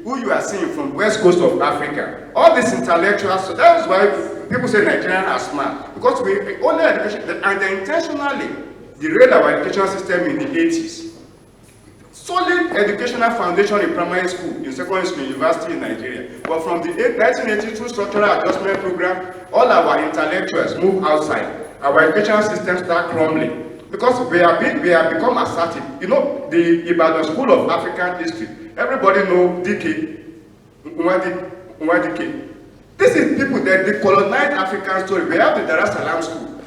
[SPEAKER 5] who you are seeing from west coast of Africa, all these intellectuals, so that is why people say Nigerians are smart, because we only education, and they intentionally derailed our education system in the 80s. Solid educational foundation in primary school, in secondary school, university in Nigeria. But from the 1982 structural adjustment program, all our intellectuals move outside. Our educational system start crumbling. Because we have become assertive. You know, the Ibadan School of African History, everybody know DK, Nwadike. This is people that they colonized African story. We have the Dar es Salaam School.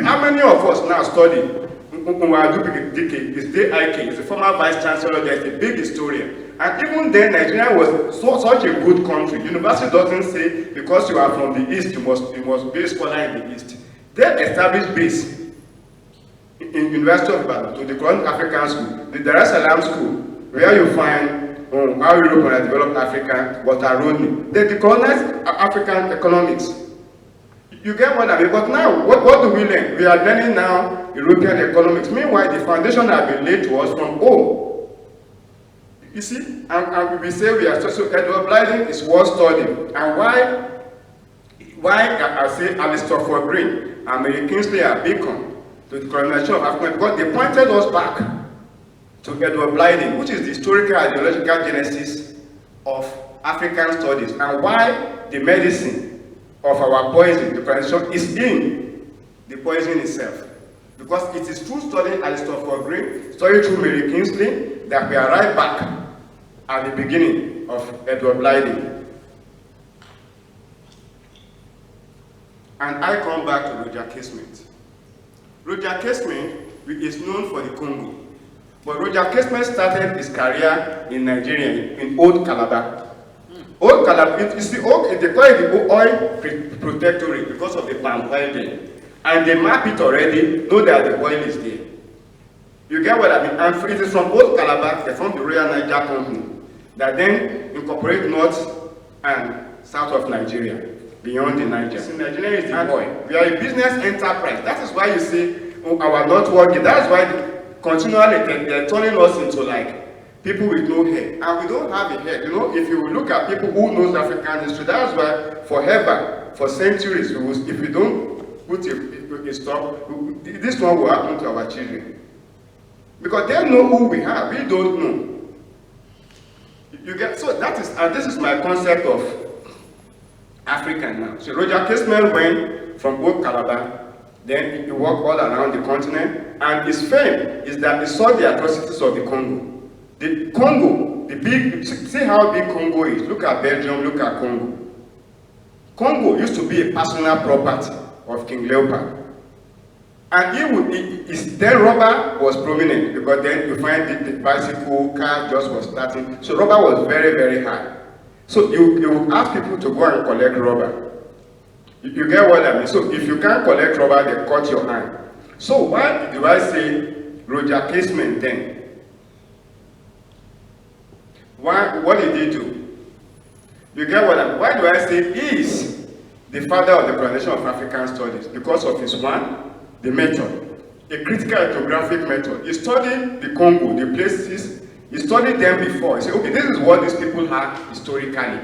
[SPEAKER 5] How many of us now study? Dike is DIK, is the former vice chancellor there, is a big historian. And even then, Nigeria was such a good country. University doesn't say because you are from the East, you must be a scholar in the East. They established base in University of Ibadan to the current African School, the Dar es Salaam School, where you find how Europe has developed Africa, Walter Rodney. They decolonized African economics. You get what I mean? But now, what do we learn? We are learning now European economics. Meanwhile, the foundation has been laid to us from home. You see? And we say we are so Edward Blyden is worth studying. And why I say Alistair Green and Mary Kingsley are beacon to the colonization of Africa, because they pointed us back to Edward Blyden, which is the historical ideological genesis of African studies, and why the medicine of our poison, the colonization, is in the poison itself. Because it is through studying Alistair Green, studying through Mary Kingsley, that we are right back at the beginning of Edward Blyden. And I come back to Roger Casement. Roger Casement is known for the Congo. But Roger Casement started his career in Nigeria, in Old Calabar. Old Calabar, they call it the oil protectorate because of the palm oil there. And they map it already, know that the oil is there. You get what I mean? And it is from Old Calabar, they're from the Royal Niger Company, that then incorporate north and south of Nigeria, beyond the Niger. So Nigeria is the oil. We are a business enterprise. That is why you see our not working. That's why continually they're turning us into like people with no head, and we don't have a head. You know, if you look at people who knows African history, that's why forever, for centuries, if we don't put a stop, this one will happen to our children. Because they know who we are, we don't know. You get, so that is, and this is my concept of African now. So Roger Casement went from Old Calabar, then he walked all around the continent, and his fame is that he saw the atrocities of the Congo. The Congo, see how big Congo is. Look at Belgium, look at Congo. Congo used to be a personal property of King Leopold. And then rubber was prominent, because then you find the bicycle, car just was starting. So rubber was very, very high. So you ask people to go and collect rubber. You get what I mean? So if you can't collect rubber, they cut your hand. So why do I say Roger Casement then? What did he do? You get what I mean? Why do I say he is the father of the colonization of African studies? Because of his the method, a critical ethnographic method. He studied the Congo, the places, he studied them before. He said, okay, this is what these people had historically.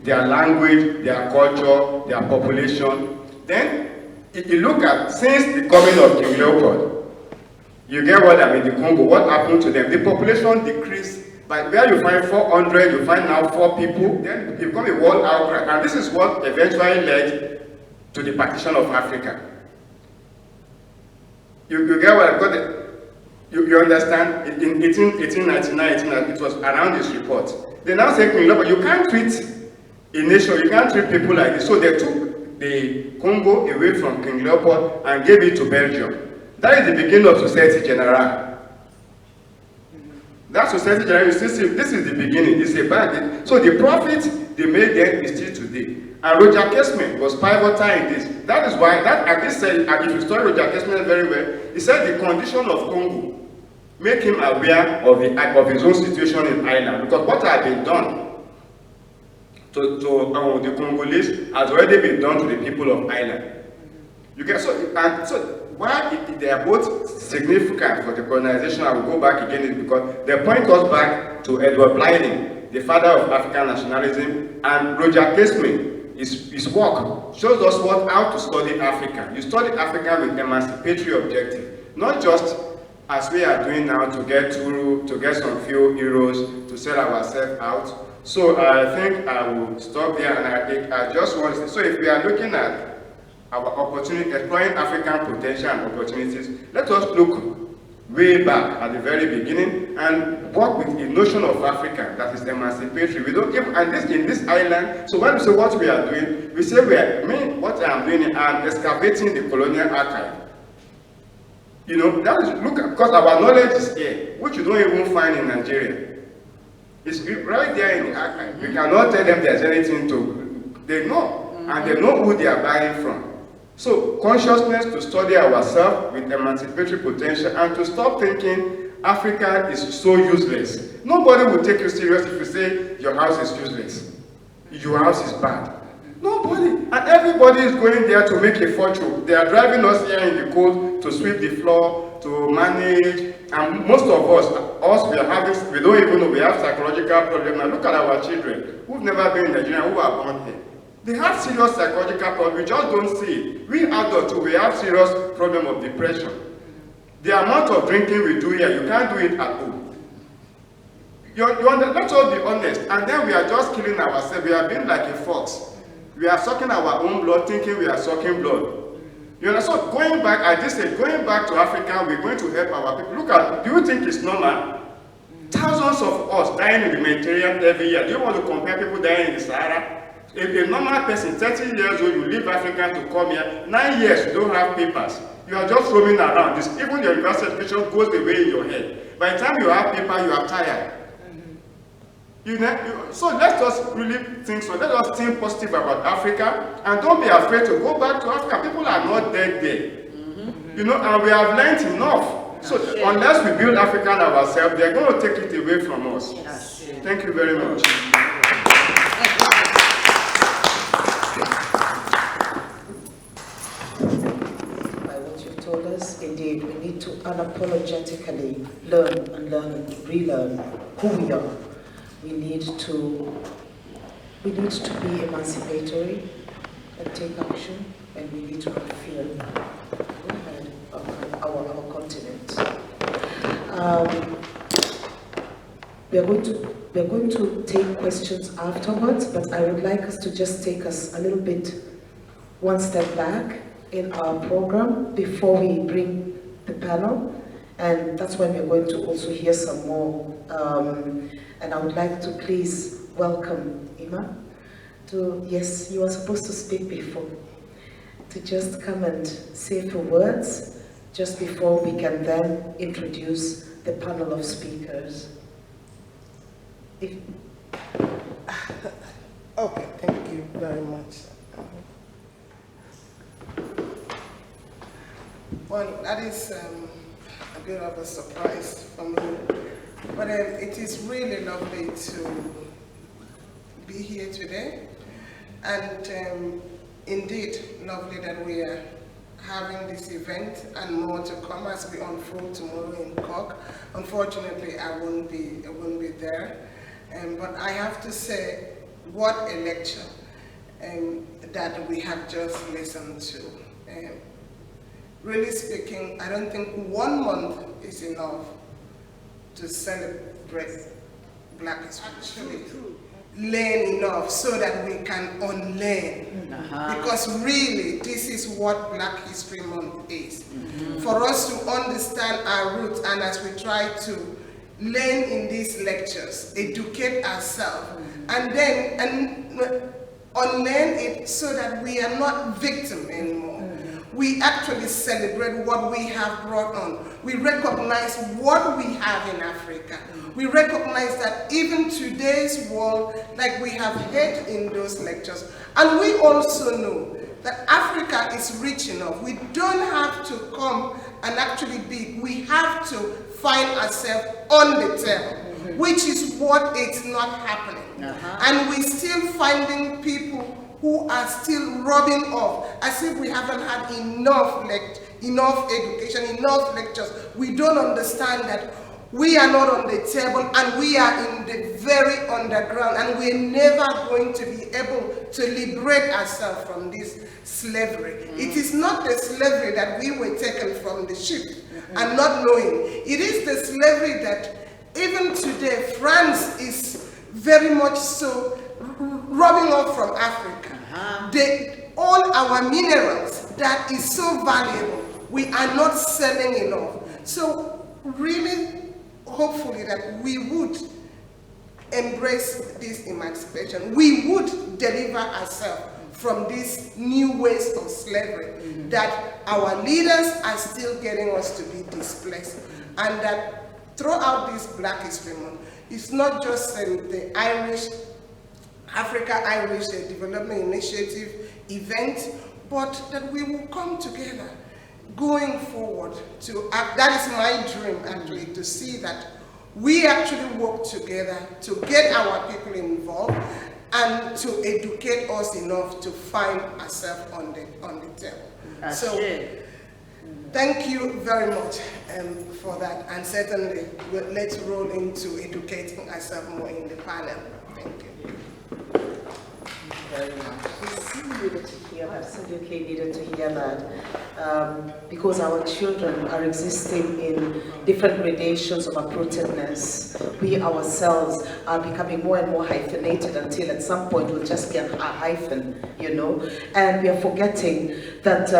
[SPEAKER 5] Their language, their culture, their population. Then, if you look at, since the coming of King Leopold, you get what I mean, the Congo, what happened to them? The population decreased. But where you find 400, you find now 4 people, then it becomes a world outcry. And this is what eventually led to the partition of Africa. You get what I got? You understand? In 1899, it was around this report. They now say, you can't treat a nation, you can't treat people like this. So they took the Congo away from King Leopold and gave it to Belgium. That is the beginning of Société Générale. That Société Générale, you still see, this is the beginning, it's a bad. So the profit they made then is still today. And Roger Casement was pivotal in this. That is why, if you study Roger Casement very well, he said the condition of Congo make him aware of his own situation in Ireland. Because what had been done to the Congolese has already been done to the people of Ireland. You get so why they are both significant for the colonization. I will go back again is because they point us back to Edward Blyden, the father of African nationalism, and Roger Casement. His work shows us how to study Africa. You study Africa with emancipatory objective, not just as we are doing now to get some few euros to sell ourselves out. So I think I will stop there, and I just want to say, so if we are looking at our opportunity, exploring African potential and opportunities, let us look way back at the very beginning and work with a notion of Africa that is emancipatory. We don't even, and this in this island, so when we say what we are doing, we say what I am doing, I'm excavating the colonial archive. You know, that is, because our knowledge is here, which you don't even find in Nigeria. It's right there in the archive. We cannot tell them there's anything they know, and they know who they are buying from. So, consciousness to study ourselves with emancipatory potential and to stop thinking Africa is so useless. Nobody will take you serious if you say your house is useless, your house is bad. Nobody. And everybody is going there to make a fortune. They are driving us here in the cold to sweep the floor, to manage, and most of us, we don't even know, we have psychological problems. Now look at our children who've never been in Nigeria, who are born here. They have serious psychological problems, we just don't see it. We adults too, we have serious problem of depression. The amount of drinking we do here, you can't do it at home. Let's all be honest, and then we are just killing ourselves. We are being like a fox. We are sucking our own blood, thinking we are sucking blood. You know, so going back, I just said, going back to Africa, we're going to help our people. Look at, do you think it's normal? Thousands of us dying in the Mediterranean every year. Do you want to compare people dying in the Sahara? If a normal person, 30 years old, you leave Africa to come here, 9 years, you don't have papers. You are just roaming around. Even your university education goes away in your head. By the time you have paper, you are tired. So let us really think so. Let us think positive about Africa, and don't be afraid to go back to Africa. People are not dead there. You know, and we have learned enough. So unless we build Africa ourselves, they are going to take it away from us. Thank you very much.
[SPEAKER 2] Indeed, we need to unapologetically learn and relearn who we are. We need to be emancipatory and take action, and we need to fulfill our continent. We are going to take questions afterwards, but I would like us to just take us a little bit one step back in our program before we bring the panel, and that's when we're going to also hear some more. And I would like to please welcome Ima yes, you were supposed to speak before, to just come and say a few words just before we can then introduce the panel of speakers.
[SPEAKER 6] Okay, thank you very much. Well, that is a bit of a surprise for me, but it is really lovely to be here today, and indeed lovely that we are having this event and more to come as we unfold tomorrow in Cork. Unfortunately, I won't be there, but I have to say, what a lecture that we have just listened to. Really speaking, I don't think 1 month is enough to celebrate Black history. Actually, learn enough so that we can unlearn. Because really, this is what Black History Month is. For us to understand our roots, and as we try to learn in these lectures, educate ourselves, and then unlearn it so that we are not victim anymore. We actually celebrate what we have brought on. We recognize what we have in Africa. We recognize that even today's world, like we have heard in those lectures, and we also know that Africa is rich enough. We don't have to come and actually be, we have to find ourselves on the table, which is what is not happening. And we're still finding people who are still rubbing off as if we haven't had enough education, enough lectures. We don't understand that we are not on the table and we are in the very underground, and we're never going to be able to liberate ourselves from this slavery. It is not the slavery that we were taken from the ship and not knowing. It is the slavery that even today France is very much so rubbing off from Africa. All our minerals that is so valuable, we are not selling enough. So really, hopefully that we would embrace this emancipation. We would deliver ourselves from these new ways of slavery that our leaders are still getting us to be displaced. And that throughout this Black History Month, it's not just the Africa-Irish Development Initiative event, but that we will come together going forward to act. That is my dream, actually, to see that we actually work together to get our people involved and to educate us enough to find ourselves on the table. So, thank you very much for that, and certainly let's roll into educating ourselves more in the panel. Thank you.
[SPEAKER 2] Very much. We needed to hear, absolutely needed to hear that, because our children are existing in different gradations of uprootedness. We ourselves are becoming more and more hyphenated until at some point we'll just be a hyphen, you know. And we are forgetting that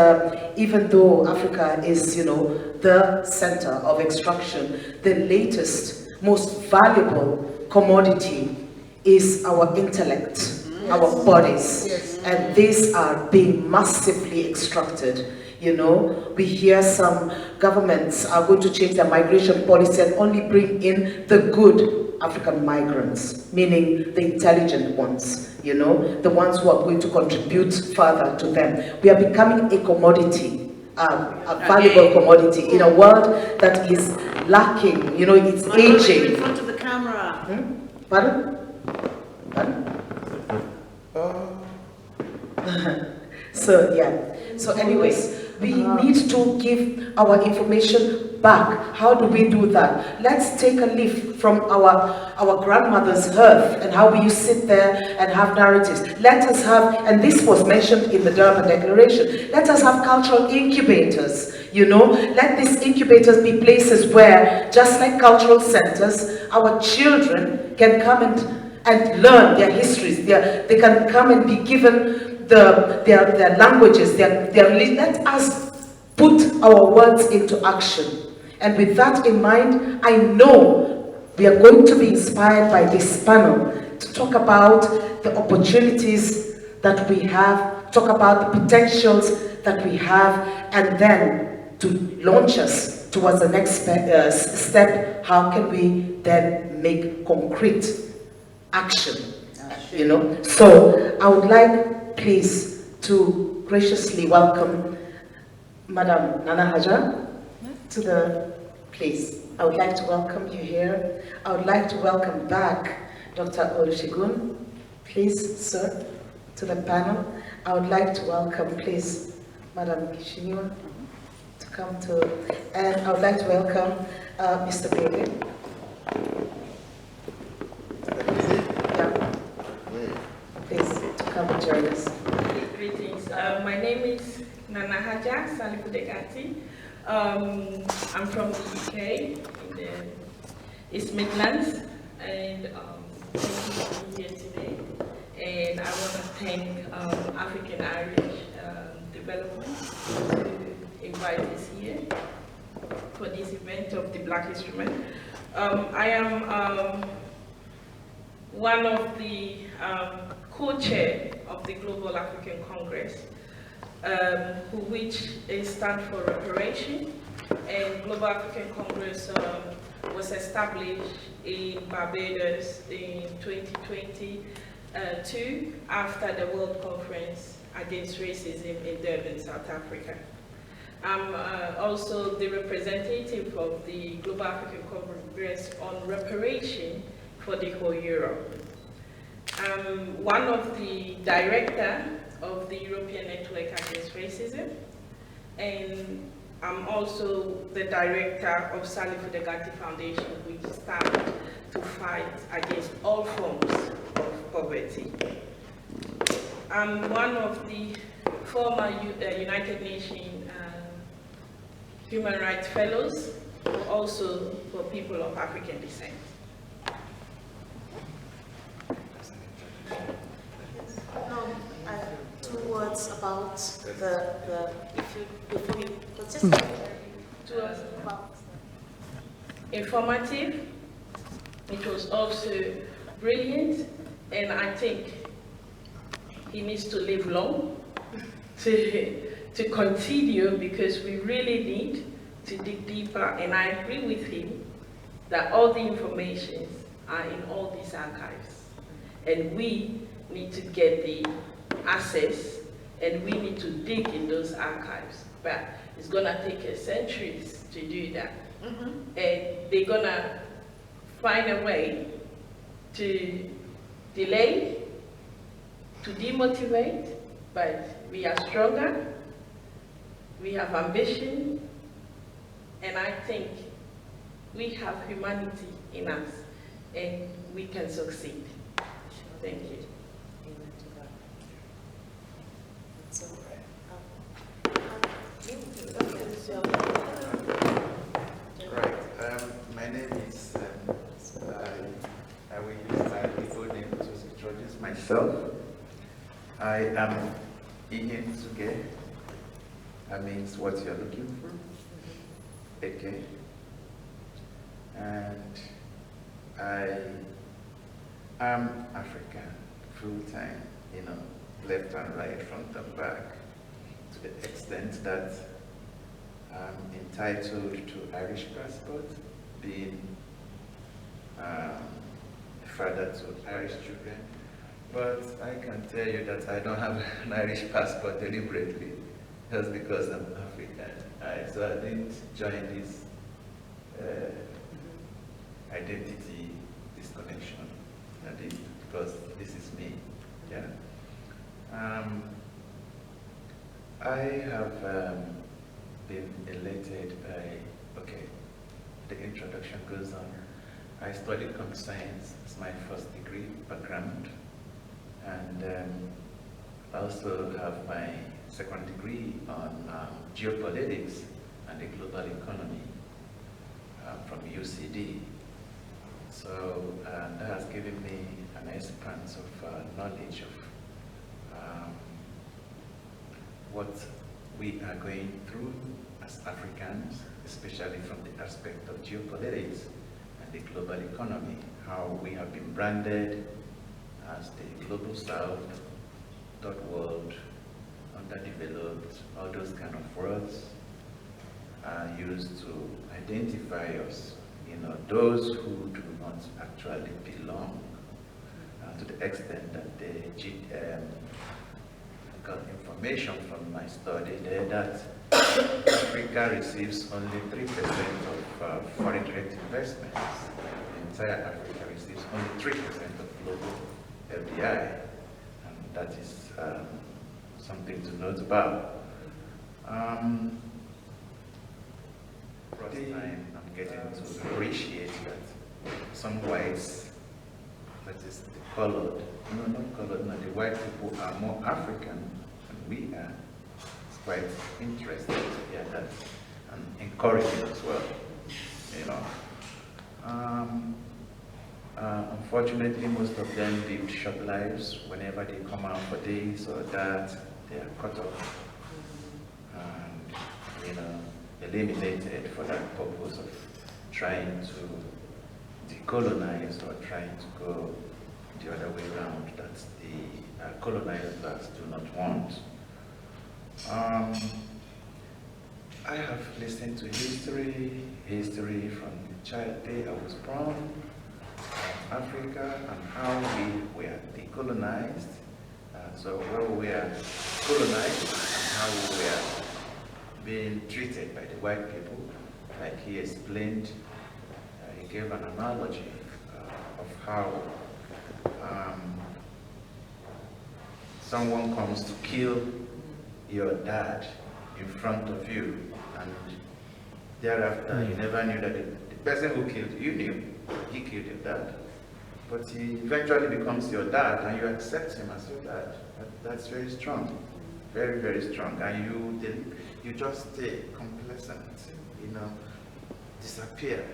[SPEAKER 2] even though Africa is, you know, the center of extraction, the latest, most valuable commodity is our intellect. Our bodies, and these are being massively extracted. You know, we hear some governments are going to change their migration policy and only bring in the good African migrants, meaning the intelligent ones, you know, the ones who are going to contribute further to them. We are becoming a commodity, a valuable commodity in a world that is lacking, you know, it's aging.
[SPEAKER 3] In front of the camera.
[SPEAKER 2] Pardon? Pardon? So yeah, so anyways, we need to give our information back. How do we do that? Let's take a leaf from our grandmother's hearth and how we used to sit there and have narratives. Let us have, and this was mentioned in the Durban Declaration, let us have cultural incubators, you know. Let these incubators be places where, just like cultural centers, our children can come and learn their histories. They can come and be given their languages. Let us put our words into action. And with that in mind, I know we are going to be inspired by this panel to talk about the opportunities that we have, talk about the potentials that we have, and then to launch us towards the next step. How can we then make concrete action? You know, so I would like, please, to graciously welcome Madam Nana Hajar to the place. I would like to welcome you here. I would like to welcome back Dr. Olusegun, please, sir, to the panel. I would like to welcome, please, Madam Kishinua to come to, and I would like to welcome Mr. Bailey. Yeah. Please, to come and join us.
[SPEAKER 7] Greetings. My name is Nana Hajar Salifudegati. I'm from the UK, in the East Midlands, and thank you for being here today. And I want to thank African Irish Development to invite us here for this event of the Black History Month. I am one of the co-chair of the Global African Congress, which stands for reparation. And Global African Congress was established in Barbados in 2022 after the World Conference Against Racism in Durban, South Africa. I'm also the representative of the Global African Congress on reparation for the whole Europe. I'm one of the directors of the European Network Against Racism, and I'm also the director of Salifudegati Foundation, which stands to fight against all forms of poverty. I'm one of the former United Nations Human Rights Fellows, also for people of African descent.
[SPEAKER 8] Two words about
[SPEAKER 7] informative. It was also brilliant, and I think he needs to live long to continue, because we really need to dig deeper. And I agree with him that all the information are in all these archives, and we need to get the access, and we need to dig in those archives. But it's gonna take us centuries to do that. And they're gonna find a way to delay, to demotivate, but we are stronger, we have ambition, and I think we have humanity in us, and we can succeed. Thank you.
[SPEAKER 9] Right. My name is, I will use my legal name to introduce myself. I am Ian Suge. That means what you're looking for. Okay. And I am African, full-time, left and right, front and back, to the extent that I'm entitled to Irish passport, being father to Irish children. But I can tell you that I don't have an Irish passport deliberately, just because I'm African. So I didn't join this identity disconnection. I did, because this is me. Yeah. I have been elated by, the introduction goes on. I studied computer science as my first degree background, and I also have my second degree on geopolitics and the global economy from UCD. So that has given me an expanse of knowledge of what we are going through as Africans, especially from the aspect of geopolitics and the global economy, how we have been branded as the global south, third world, underdeveloped, all those kind of words. are used to identify us, those who do not actually belong, to the extent that they got information from my study there that Africa receives only 3% of foreign direct investments. The entire Africa receives only 3% of global FDI, and that is something to note about. First time I'm getting to appreciate that some whites, that is the colored, the white people are more African than we are. It's quite interesting to hear that and encouraging as well, Unfortunately, most of them live short lives. Whenever they come out for this or that, they are cut off and, eliminated for that purpose of trying to decolonize or trying to go the other way around that the colonizers do not want. I have listened to history from the child day I was born, Africa, and how we were decolonized. So how we were colonized and how we were being treated by the white people, like he explained. He gave an analogy of how someone comes to kill your dad in front of you, and thereafter you never knew that the person who killed you knew he killed your dad, but he eventually becomes your dad and you accept him as your dad. That's very strong, very, very strong, and you just stay complacent, disappear.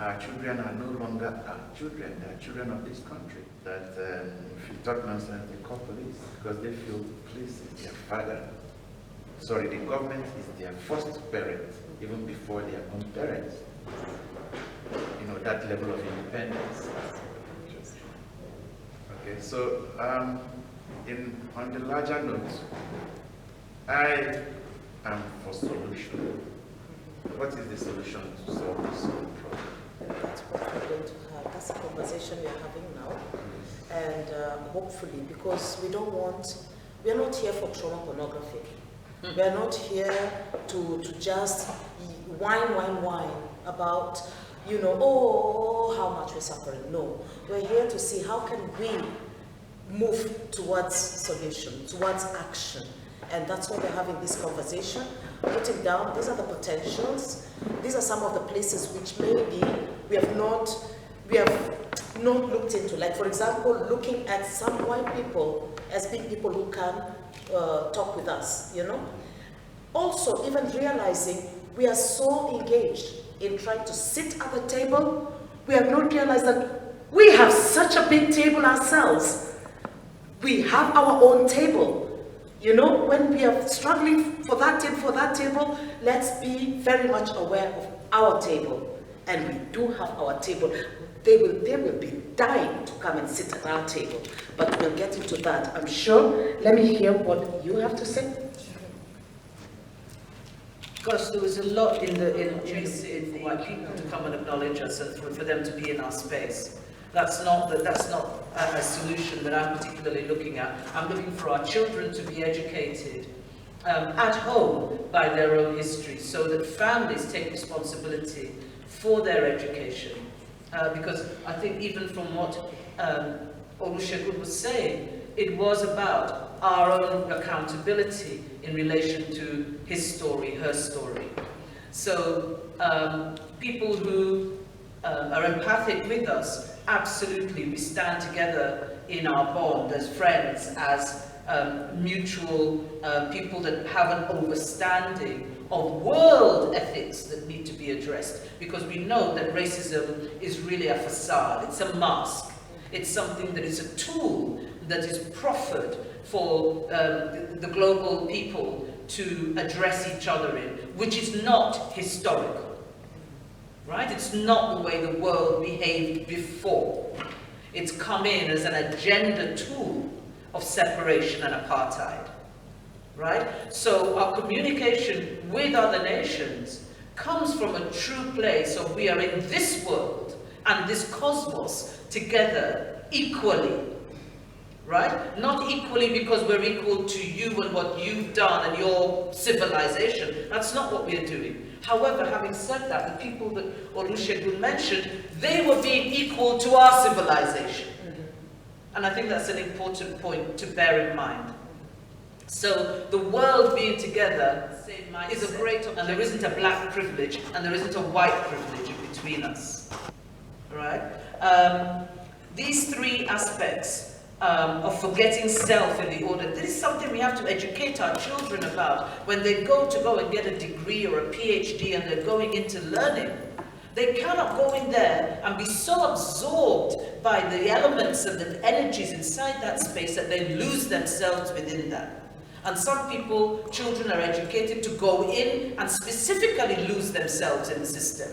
[SPEAKER 9] Our children are no longer our children, they are children of this country. That if you talk nonsense, they call police because they feel the police is their father. Sorry, the government is their first parent, even before their own parents. That level of independence. Okay, so on the larger note, I am for solution. What is the solution to solve this problem?
[SPEAKER 2] That's what we're going to have. That's the conversation we are having now. And hopefully, because we are not here for trauma pornography. We are not here to just whine about, how much we're suffering. No, we're here to see how can we move towards solution, towards action. And that's why we're having this conversation, putting down, these are the potentials, these are some of the places which maybe we have not looked into. Like, for example, looking at some white people as being people who can talk with us, Also, even realizing we are so engaged in trying to sit at the table, we have not realized that we have such a big table ourselves. We have our own table. When we are struggling for that table, let's be very much aware of our table. And we do have our table. They will be dying to come and sit at our table. But we'll get into that, I'm sure. Let me hear what you have to say.
[SPEAKER 3] Gosh, there was a lot in for white people to come and acknowledge us and for them to be in our space. That's not a solution that I'm particularly looking at. I'm looking for our children to be educated at home by their own history, so that families take responsibility for their education. Because I think even from what Olusegun was saying, it was about our own accountability in relation to his story, her story. So people who are empathic with us, absolutely, we stand together in our bond as friends, as mutual people that have an understanding of world ethics that need to be addressed, because we know that racism is really a facade, it's a mask, it's something that is a tool that is proffered for the global people to address each other in, which is not historical, right? It's not the way the world behaved before. It's come in as an agenda tool of separation and apartheid. right? So our communication with other nations comes from a true place of we are in this world and this cosmos together equally, right? Not equally because we're equal to you and what you've done and your civilization. That's not what we're doing. However, having said that, the people that Olusegun mentioned, they were being equal to our civilization. And I think that's an important point to bear in mind. So the world being together is a great, and there isn't a black privilege and there isn't a white privilege in between us, right? These three aspects of forgetting self in the order, this is something we have to educate our children about when they go and get a degree or a PhD and they're going into learning. They cannot go in there and be so absorbed by the elements and the energies inside that space that they lose themselves within that. And some people, children are educated to go in and specifically lose themselves in the system,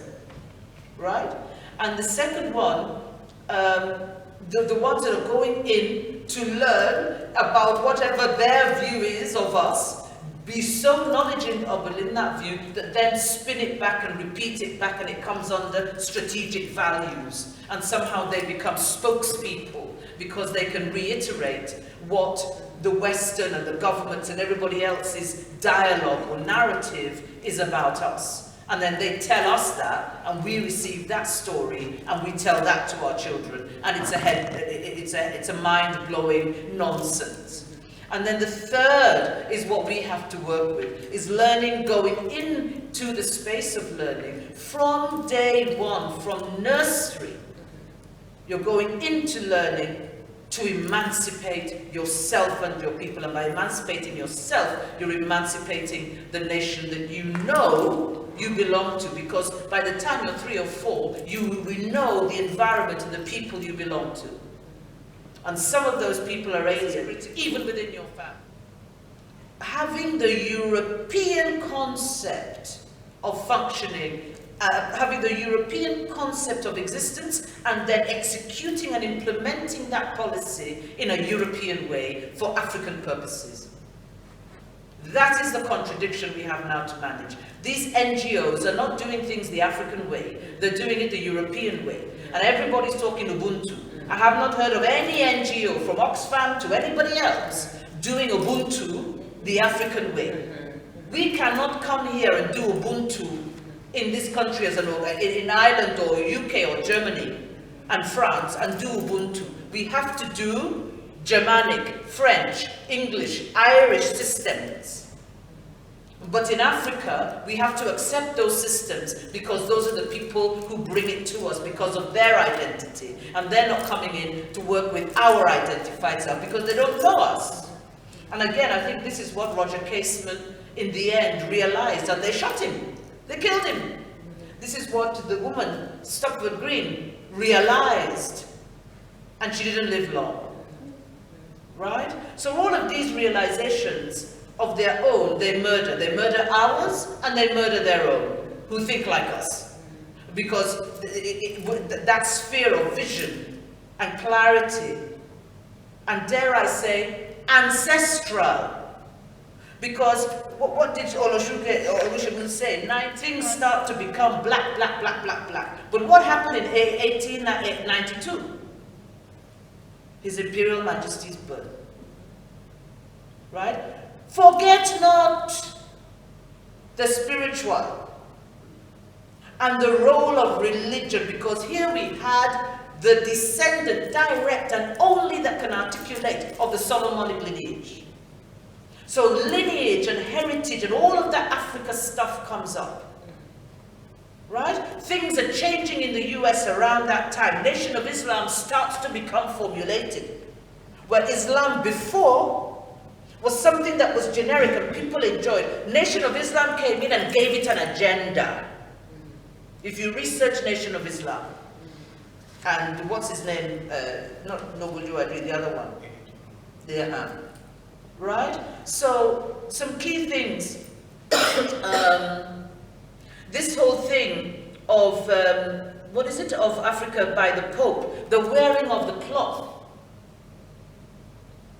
[SPEAKER 3] right? And the second one, the ones that are going in to learn about whatever their view is of us, be so knowledgeable in that view that then spin it back and repeat it back and it comes under strategic values. And somehow they become spokespeople because they can reiterate what the Western and the government and everybody else's dialogue or narrative is about us. And then they tell us that, and we receive that story, and we tell that to our children, and it's a mind-blowing nonsense. And then the third is what we have to work with, is learning, going into the space of learning from day one, from nursery. You're going into learning to emancipate yourself and your people. And by emancipating yourself, you're emancipating the nation that you know you belong to. Because by the time you're 3 or 4, you will know the environment and the people you belong to. And some of those people are aliens, even within your family. Having the European concept of functioning, having the European concept of existence, and then executing and implementing that policy in a European way for African purposes. That is the contradiction we have now to manage. These NGOs are not doing things the African way, they're doing it the European way. And everybody's talking Ubuntu. I have not heard of any NGO, from Oxfam to anybody else, doing Ubuntu the African way. We cannot come here and do Ubuntu in this country as in Ireland or UK or Germany and France and do Ubuntu. We have to do Germanic, French, English, Irish systems. But in Africa, we have to accept those systems because those are the people who bring it to us because of their identity. And they're not coming in to work with our identified self because they don't know us. And again, I think this is what Roger Casement in the end realized, and they shot him. They killed him. This is what the woman, Stopford Green, realized. And she didn't live long. Right? So all of these realizations of their own, they murder. They murder ours and they murder their own, who think like us. Because that sphere of vision and clarity, and dare I say, ancestral. Because what did Olusegun say? Things start to become black, black, black, black, black. But what happened in 1892? His Imperial Majesty's birth. Right? Forget not the spiritual and the role of religion, because here we had the descendant, direct and only that can articulate, of the Solomonic lineage. So lineage and heritage and all of that Africa stuff comes up. Right? Things are changing in the US around that time. Nation of Islam starts to become formulated. Where Islam before was something that was generic and people enjoyed. Nation of Islam came in and gave it an agenda. If you research Nation of Islam, and what's his name? Not Noble Juadri, the other one. Yeah. Right? So, some key things. This whole thing of, what is it, of Africa by the Pope, the wearing of the cloth.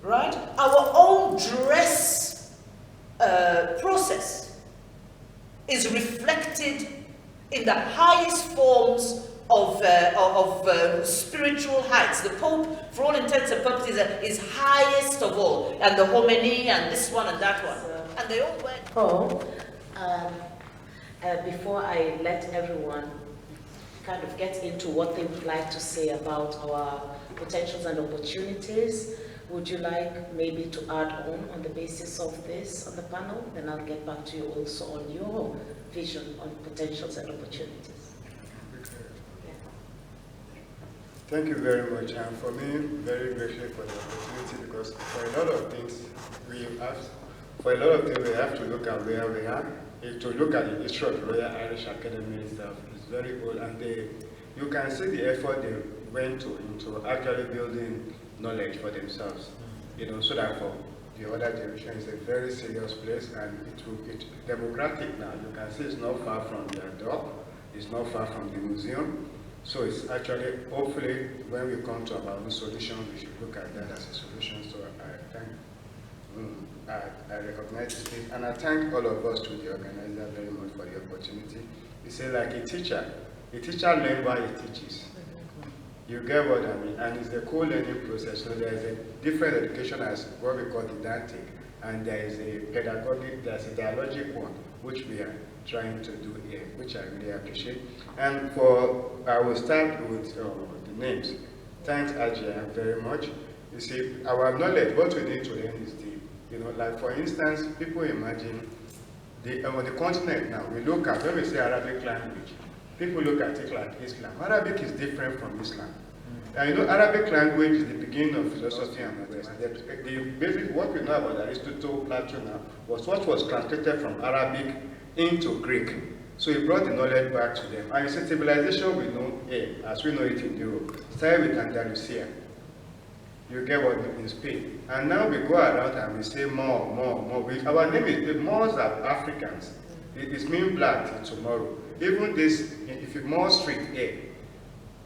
[SPEAKER 3] Right? Our own dress
[SPEAKER 10] process is reflected in the highest forms of spiritual heights. The Pope, for all intents and purposes, is highest of all, and the hominy, and this one and that one, and they all went.
[SPEAKER 2] Paul, before I let everyone kind of get into what they would like to say about our potentials and opportunities, would you like maybe to add on the basis of this on the panel? Then I'll get back to you also on your vision on potentials and opportunities.
[SPEAKER 5] Thank you very much, and for me, very grateful for the opportunity, because for a lot of things we have to look at where we are. To look at the history of Royal Irish Academy itself is very old, and you can see the effort they went into actually building knowledge for themselves, so that for the other generation is a very serious place, and it's democratic now. You can see it's not far from their door, it's not far from the museum. So it's actually, hopefully, when we come to our own solution, we should look at that as a solution. So I recognize this thing, and I thank all of us to the organizer very much for the opportunity. You say, like a teacher learns while he teaches. You get what I mean? And it's the co-learning process. So there's a different education as what we call didactic, and there is a pedagogic, there's a dialogic one, which we are trying to do here, which I really appreciate. And I will start with the names. Thanks, Ajia, very much. You see, our knowledge, what we need to learn is deep. Like for instance, people imagine on the continent now, when we say Arabic language, people look at it like Islam. Arabic is different from Islam. And Arabic language is the beginning of philosophy and mathematics. Basically, what we know about Aristotle, Plato now, was what was translated from Arabic into Greek. So he brought the knowledge back to them. And you see, civilization we know here, as we know it in Europe, started with Andalusia. You get what in Spain. And now we go around and we say more. Our name is, the Moors are Africans. It means black till tomorrow. Even this, if you Moor Street here,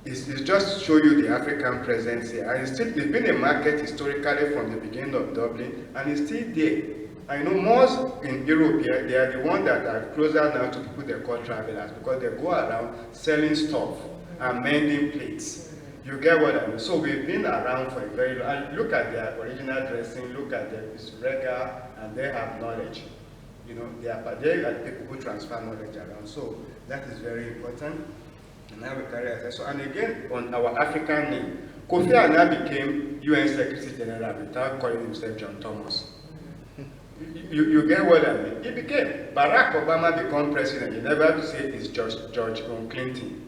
[SPEAKER 5] it's just to show you the African presence here. And it's been a market historically from the beginning of Dublin, and it's still there. And Moors in Europe here, they are the ones that are closer now to people they call travelers, because they go around selling stuff and mending plates. You get what I mean? So we've been around for a very long time. Look at their original dressing, look at their regal, and they have knowledge. They are people who transfer knowledge around. So that is very important. And now we carry out. So, and again, on our African name, Kofi Annan became UN Secretary General without calling himself John Thomas. You get what I mean? He became. Barack Obama became president. You never say it's George Clinton.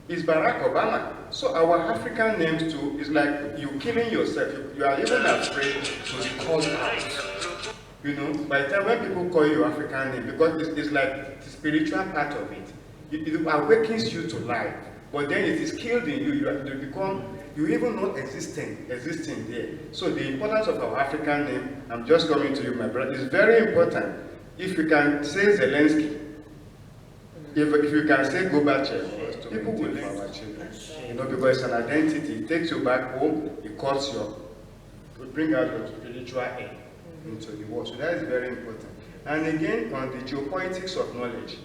[SPEAKER 5] It's Barack Obama. So our African names too is like you killing yourself. You are even afraid to be called out. By the time when people call you African name, because it's like the spiritual part of it. It awakens you to life, but then it is killed in you. You even not existing there. So the importance of our African name, I'm just coming to you, my brother, is very important. If you can say Zelensky, if you can say Gorbachev, people will learn for our children. Because it's an identity. It takes you back home, it calls you, it brings out your spiritual air into the world. So that is very important. And again, on the geopolitics of knowledge,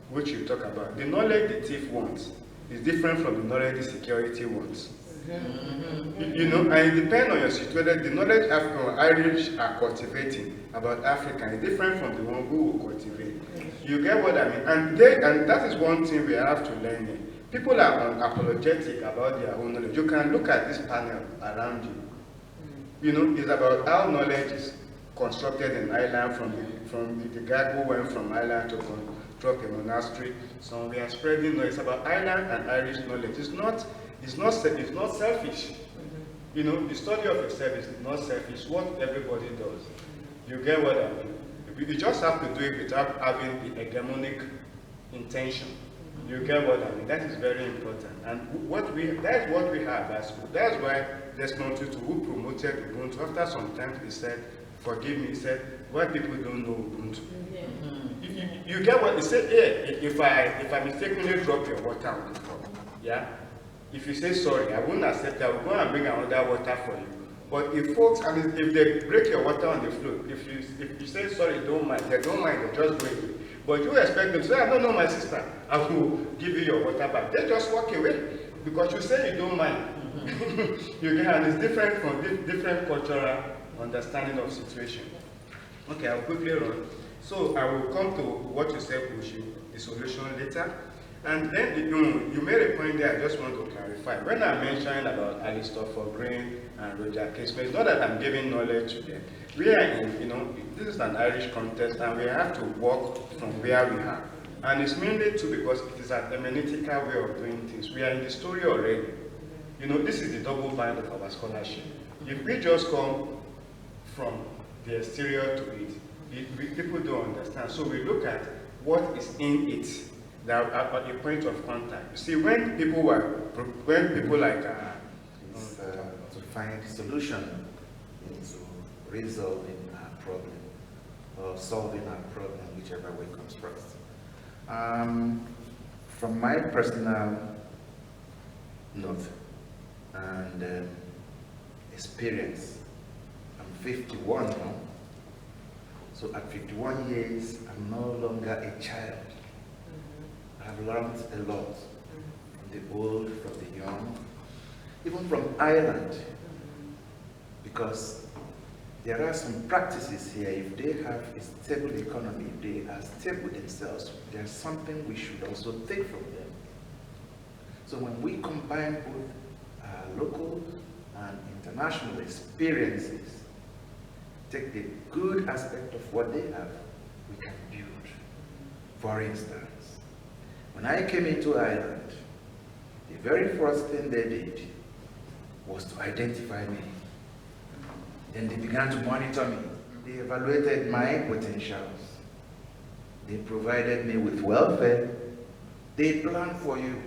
[SPEAKER 5] which you talk about, the knowledge the thief wants is different from the knowledge the security wants. And it depends on your situation. The knowledge Irish are cultivating about Africa is different from the one who will cultivate. You get what I mean? And that is one thing we have to learn here. People are unapologetic about their own knowledge. You can look at this panel around you. It's about how knowledge is constructed in Ireland from the guy who went from Ireland to construct a monastery. So we are spreading knowledge about Ireland and Irish knowledge. It's not selfish. The study of itself is not selfish. What everybody does. You get what I mean? You just have to do it without having the hegemonic intention. You get what I mean? That is very important. And that's what we have as school. That's why Desmond Tutu, who promoted Ubuntu, after some time he said, forgive me, he said, why people don't know Ubuntu. You get what he said? Yeah, if I mistakenly drop your water on the floor, yeah? If you say sorry, I won't accept that. I will go and bring another water for you. But if folks, I mean, if they break your water on the floor, if you say sorry, don't mind, they don't mind, they just break it. But you expect them to say, I don't know my sister, I will give you your water back. They just walk away because you say you don't mind. You get, and it's different from different cultural understanding of situation. Okay, I'll quickly run. So I will come to what you said, Bushi, the solution later. And then you made a point there I just want to clarify. When I mentioned about Alistair Green and Roger Casement, it's not that I'm giving knowledge to them. We are in, this is an Irish context and we have to work from where we are. And it's mainly too because it is an hermeneutical way of doing things. We are in the story already. This is the double bind of our scholarship. If we just come from the exterior to it, people don't understand. So we look at what is in it. That at a point of contact. You see, when people like
[SPEAKER 9] to find a solution into resolving our problem or solving our problem, whichever way comes first. From my personal note and experience, I'm 51 now. So at 51 years, I'm no longer a child. I've learned a lot from the old, from the young, even from Ireland, because there are some practices here. If they have a stable economy, if they are stable themselves, there's something we should also take from them. So when we combine both local and international experiences, take the good aspect of what they have, we can build. For instance, when I came into Ireland, the very first thing they did was to identify me. Then they began to monitor me. They evaluated my potentials. They provided me with welfare. They plan for you.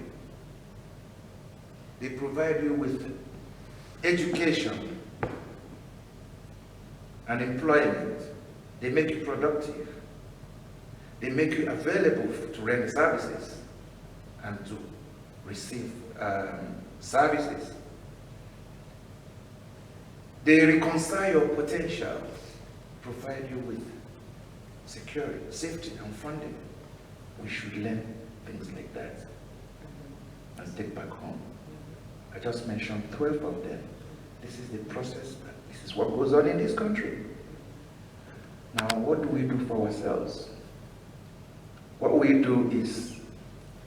[SPEAKER 9] They provide you with education and employment. They make you productive. They make you available to render services and to receive services. They reconcile your potentials, provide you with security, safety, and funding. We should learn things like that and take back home. I just mentioned 12 of them. This is the process. This is what goes on in this country. Now, what do we do for ourselves? What we do is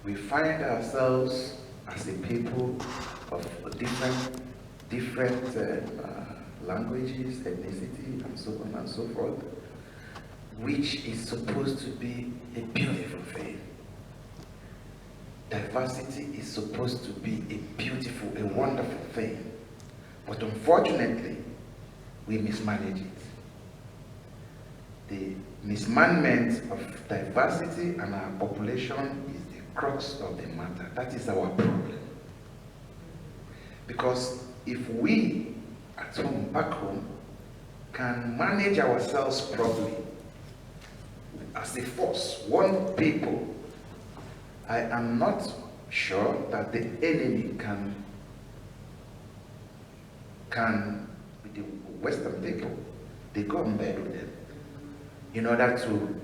[SPEAKER 9] we find ourselves as a people of different languages, ethnicity, and so on and so forth, which is supposed to be a beautiful thing. Diversity is supposed to be a beautiful, a wonderful thing. But unfortunately, we mismanage it. The mismanagement of diversity and our population is the crux of the matter. That is our problem. Because if we, at home, back home, can manage ourselves properly, as a force, one people, I am not sure that the enemy can with the Western people, they go on bed with them in order to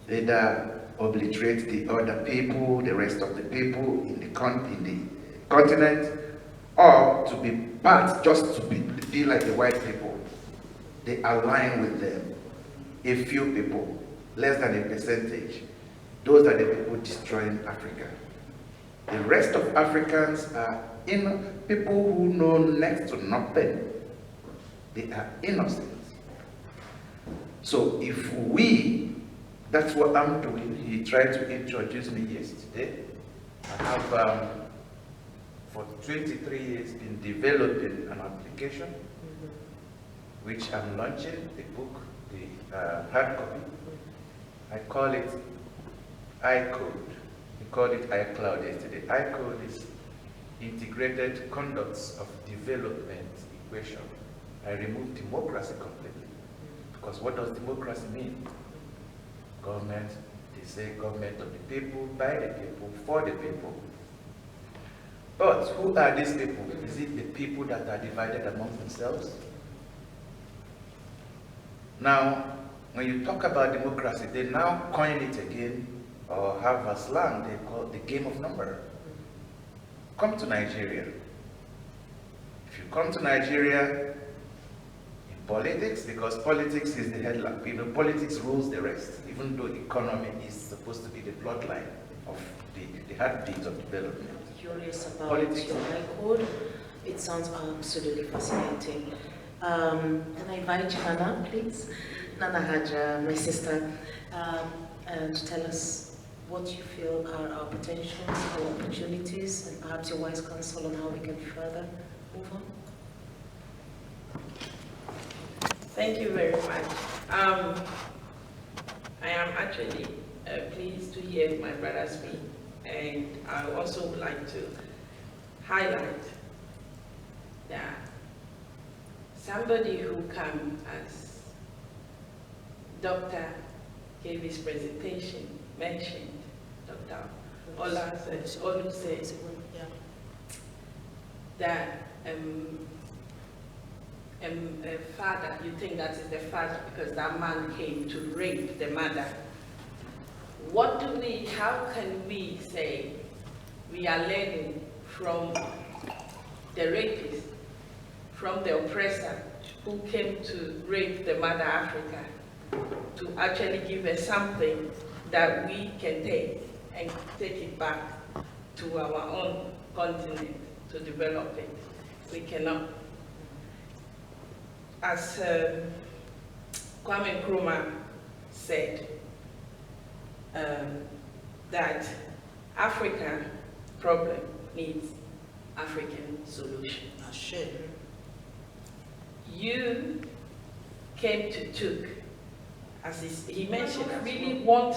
[SPEAKER 9] either obliterate the other people, the rest of the people in the continent, or to be part, just to be like the white people. They align with them. A few people, less than a percentage, those are the people destroying Africa. The rest of Africans are people who know next to nothing. They are innocent. So if we, that's what I'm doing. He tried to introduce me yesterday. I have, for 23 years, been developing an application, which I'm launching, the book, the hard copy. I call it iCode. We called it iCloud yesterday. iCode is Integrated Conducts of Development Equation. I removed democracy completely. Because what does democracy mean? Government, they say government of the people, by the people, for the people. But who are these people? Is it the people that are divided among themselves? Now, when you talk about democracy, they now coin it again, or have a slang they call the game of number. Come to Nigeria. If you come to Nigeria, in politics, because politics is the headline, you know, politics rules the rest, even though economy is supposed to be the bloodline of the heartbeat of development.
[SPEAKER 2] Curious about
[SPEAKER 9] Politics.
[SPEAKER 2] your high code. It sounds absolutely fascinating. Can I invite Nana, please? Nana Haja, my sister, and tell us what you feel are our potentials, our opportunities, and perhaps your wise counsel on how we can further move on.
[SPEAKER 7] Thank you very much. I am actually pleased to hear my brother speak, and I also would like to highlight that somebody who comes as Dr. gave his presentation mentioned, Dr. Olu said that a father, you think that is the father because that man came to rape the mother. How can we say we are learning from the rapist, from the oppressor who came to rape the mother Africa, to actually give us something that we can take and take it back to our own continent to develop it? We cannot. As Kwame Nkrumah said, that Africa problem needs African solution. You came to Tuk, as he mentioned, really want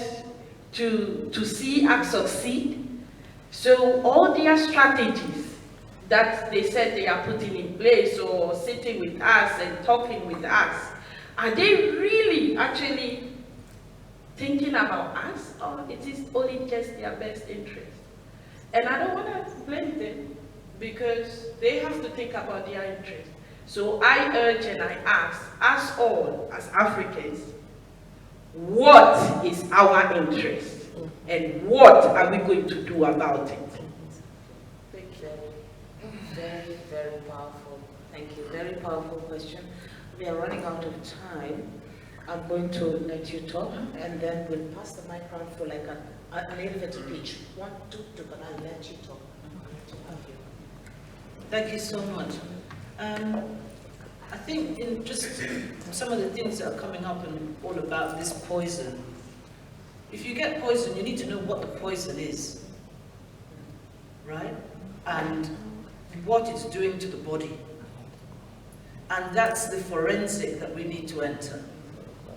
[SPEAKER 7] to see us succeed. So all their strategies that they said they are putting in place or sitting with us and talking with us, are they really actually thinking about us, or it is only just their best interest? And I don't want to blame them, because they have to think about their interest. So I urge and I ask us all as Africans, what is our interest and what are we going to do about it?
[SPEAKER 2] Thank you. Very, very powerful. Thank you. Very powerful question. We are running out of time. I'm going to let you talk, and then we'll pass the microphone for like an elevator pitch. 1, 2, 3, but I'll let you talk.
[SPEAKER 10] Thank you so much. I think in just some of the things that are coming up and all about this poison, if you get poison, you need to know what the poison is, right? And what it's doing to the body. And that's the forensic that we need to enter,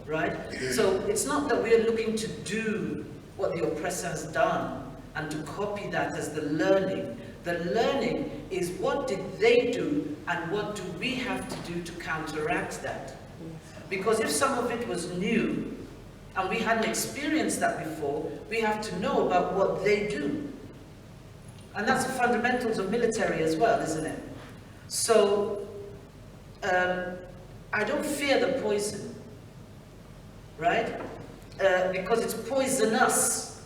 [SPEAKER 10] right? So it's not that we're looking to do what the oppressor has done and to copy that as the learning. The learning is, what did they do and what do we have to do to counteract that? Because if some of it was new and we hadn't experienced that before, we have to know about what they do. And that's the fundamentals of military as well, isn't it? So I don't fear the poison, right? Because it's poisonous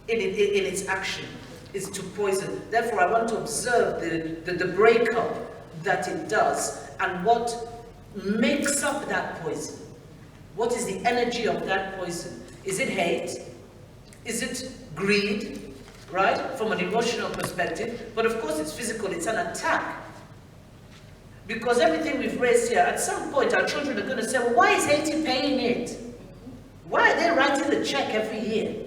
[SPEAKER 10] in its action. Is to poison. Therefore, I want to observe the breakup that it does and what makes up that poison. What is the energy of that poison? Is it hate? Is it greed? Right? From an emotional perspective. But of course, it's physical. It's an attack. Because everything we've raised here, at some point, our children are going to say, well, why is Haiti paying it? Why are they writing the check every year?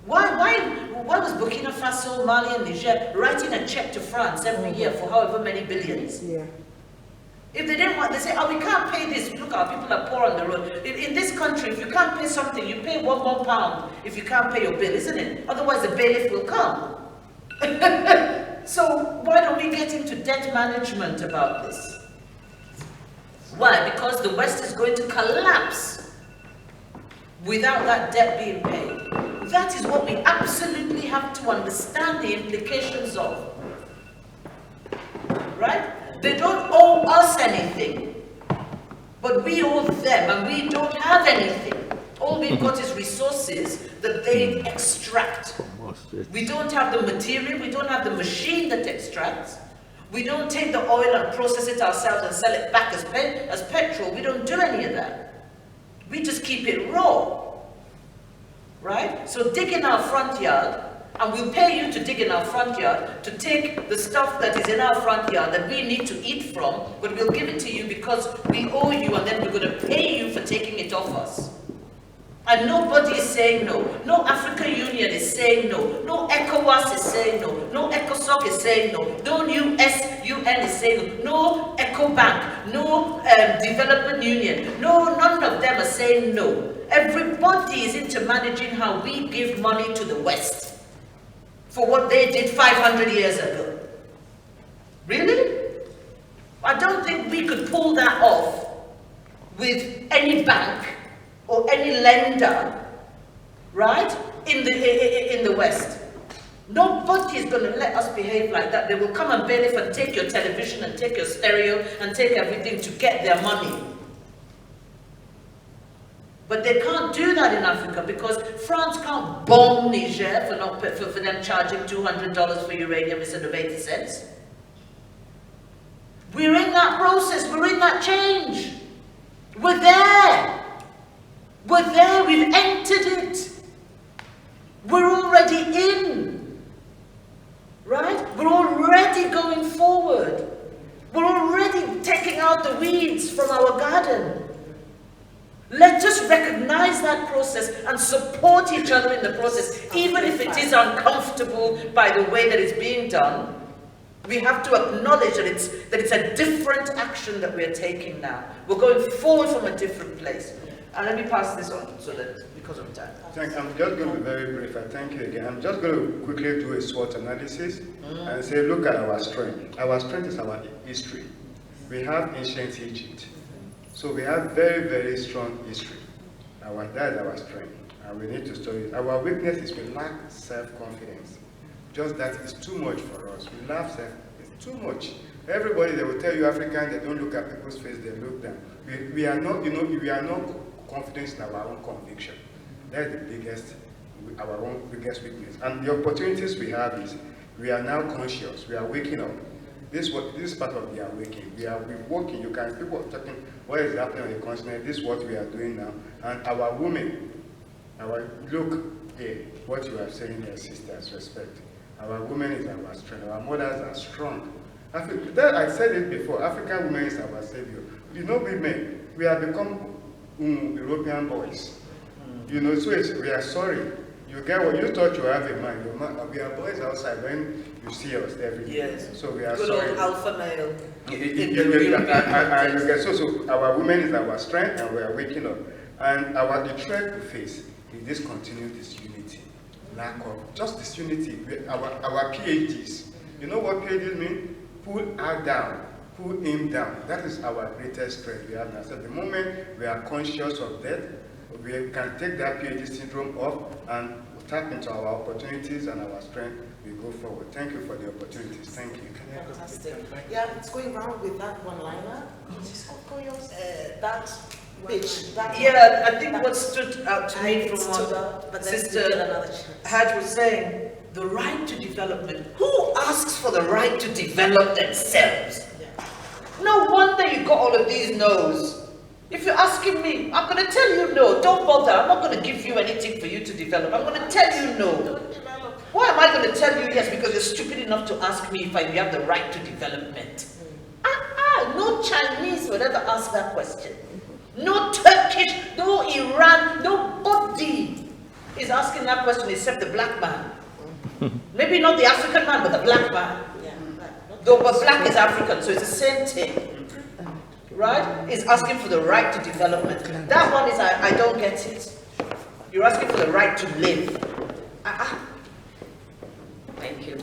[SPEAKER 10] Why was Burkina Faso, Mali, and Niger writing a check to France every year for however many billions? Yeah. If they didn't want, they say, oh, we can't pay this. Look, our people are poor on the road. In this country, if you can't pay something, you pay £1 more if you can't pay your bill, isn't it? Otherwise, the bailiff will come. So why don't we get into debt management about this? Why? Because the West is going to collapse without that debt being paid. that is what we absolutely have to understand the implications of. Right? They don't owe us anything, but we owe them, and we don't have anything. All we've got is resources that they extract. We don't have the material, we don't have the machine that extracts. We don't take the oil and process it ourselves and sell it back as petrol. We don't do any of that. We just keep it raw. Right? So dig in our front yard, and we'll pay you to dig in our front yard, to take the stuff that is in our front yard that we need to eat from, but we'll give it to you because we owe you, and then we're going to pay you for taking it off us. And nobody is saying no. No African Union is saying no. No ECOWAS is saying no. No ECOSOC is saying no. No UN is saying no. No ECOBank. No Development Union. No, none of them are saying no. Everybody is into managing how we give money to the West for what they did 500 years ago. Really? I don't think we could pull that off with any bank or any lender, right, in the West. Nobody is going to let us behave like that. They will come and bailiff and take your television and take your stereo and take everything to get their money. But they can't do that in Africa because France can't bomb Niger for them charging $200 for uranium instead of 80 cents. We're in that process. We're in that change. We're there. We're there, we've entered it. We're already in. Right? We're already going forward. We're already taking out the weeds from our garden. Let us recognize that process and support each other in the process, even if it is uncomfortable by the way that it's being done. We have to acknowledge that it's a different action that we're taking now. We're going forward from a different place. And let me pass this on, so that, because of time.
[SPEAKER 5] I'm just going to be very brief. I thank you again. I'm just going to quickly do a SWOT analysis and say, look at our strength. Our strength is our history. We have ancient Egypt. So we have very, very strong history. That is our strength. And we need to study it. Our weakness is we lack self-confidence. Just that is too much for us. We lack it's too much. Everybody, they will tell you African, they don't look at people's face, they look down. We are not, we are not confident in our own conviction. That's our biggest weakness. And the opportunities we have is, we are now conscious, we are waking up. This is part of the awakening. We're working. People are talking, what is happening on the continent? This is what we are doing now. And our women, look here, what you are saying here, sisters, respect. Our women is our strength. Our mothers are strong. I said it before, African women is our savior. You know, women, we have become European boys. You know, so we are sorry. You get what you thought you have a man. We are boys outside when you see us every day.
[SPEAKER 10] Yes.
[SPEAKER 5] So we are
[SPEAKER 10] good
[SPEAKER 5] sorry.
[SPEAKER 10] Old alpha male.
[SPEAKER 5] So our women is our strength, and we are waking up. And the threat we face is this continued disunity, lack of just disunity. Our PhDs. You know what PhDs mean? Pull her down. Pull him down. That is our greatest strength we have now. So the moment we are conscious of that, we can take that PhD syndrome off and tap into our opportunities and our strength. We go forward. Thank you for the opportunities. Thank you.
[SPEAKER 8] Fantastic. Yeah, it's going round with that one-liner. That pitch.
[SPEAKER 10] Yeah, I think what stood out to me from what Sister Haj was saying, the right to development. Who asks for the right to develop themselves? No wonder you got all of these no's. If you're asking me, I'm going to tell you no. Don't bother. I'm not going to give you anything for you to develop. I'm going to tell you no. Why am I going to tell you yes? Because you're stupid enough to ask me if I have the right to development. No Chinese would ever ask that question. No Turkish, no Iran, nobody is asking that question except the black man. Maybe not the African man, but the black man. Though, but black is African, so it's the same thing. Right? Is asking for the right to development. That one is, I don't get it. You're asking for the right to live. Thank you.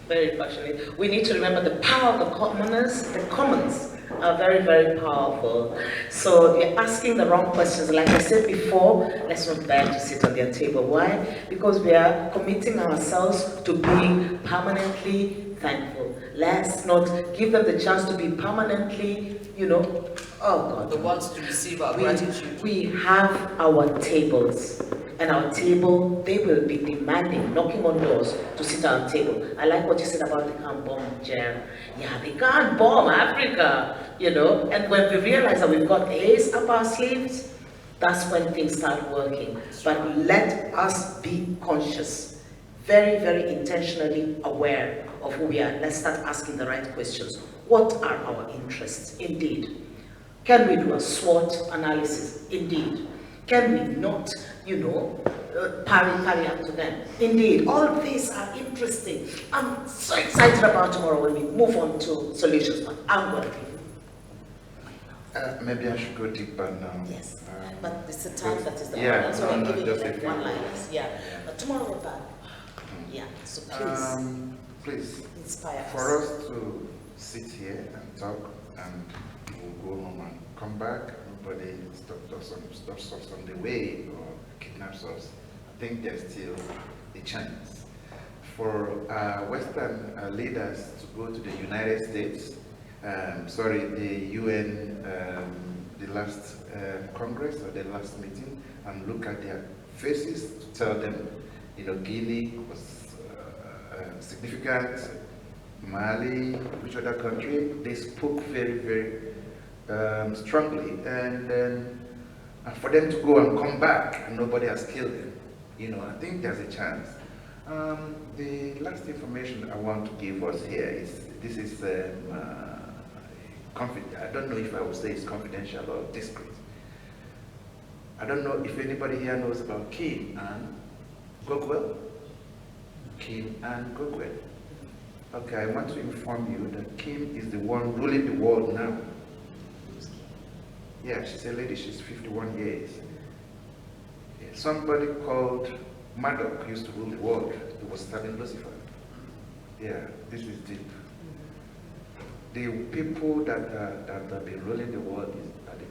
[SPEAKER 2] very passionate. We need to remember the power of the commoners. The commons are very, very powerful. So they're asking the wrong questions. Like I said before, let's not dare to sit on their table. Why? Because we are committing ourselves to being permanently thankful. Let's not give them the chance to be permanently, oh God.
[SPEAKER 10] The ones to receive our gratitude.
[SPEAKER 2] We have our tables. And our table, they will be demanding, knocking on doors to sit at our table. I like what you said about they can't bomb Nigeria. Yeah, they can't bomb Africa, And when we realize that we've got A's up our sleeves, that's when things start working. But let us be conscious, very, very intentionally aware of who we are. Let's start asking the right questions. What are our interests? Indeed. Can we do a SWOT analysis? Indeed. Can we not, parry up to them? Indeed, all these are interesting. I'm so excited about tomorrow when we move on to solutions, but I'm going to give you.
[SPEAKER 9] Maybe I should go deeper now.
[SPEAKER 2] Yes, but it's the time that is the
[SPEAKER 9] yeah,
[SPEAKER 2] so I'm giving
[SPEAKER 9] just
[SPEAKER 2] you
[SPEAKER 9] a
[SPEAKER 2] like
[SPEAKER 9] few
[SPEAKER 2] one-liners. Yeah, but tomorrow we're back. Yeah, so please,
[SPEAKER 9] please
[SPEAKER 2] inspire us.
[SPEAKER 9] For us to sit here and talk, and we'll go home and come back, everybody stops us on the way or kidnaps us, I think there's still a chance. For Western leaders to go to the United States, the UN, the last Congress or the last meeting, and look at their faces to tell them, Guinea was significant, Mali, which other country, they spoke very, very strongly, and then for them to go and come back and nobody has killed them, I think there's a chance. The last information I want to give us here is, this is I don't know if I would say it's confidential or discreet. I don't know if anybody here knows about Kim and Gogwell. Kim and Gogwell. Okay, I want to inform you that Kim is the one ruling the world now. Yeah, she's a lady, she's 51 years. Somebody called Murdoch used to rule the world. He was studying Lucifer. Yeah, this is deep. The people that have been ruling the world are the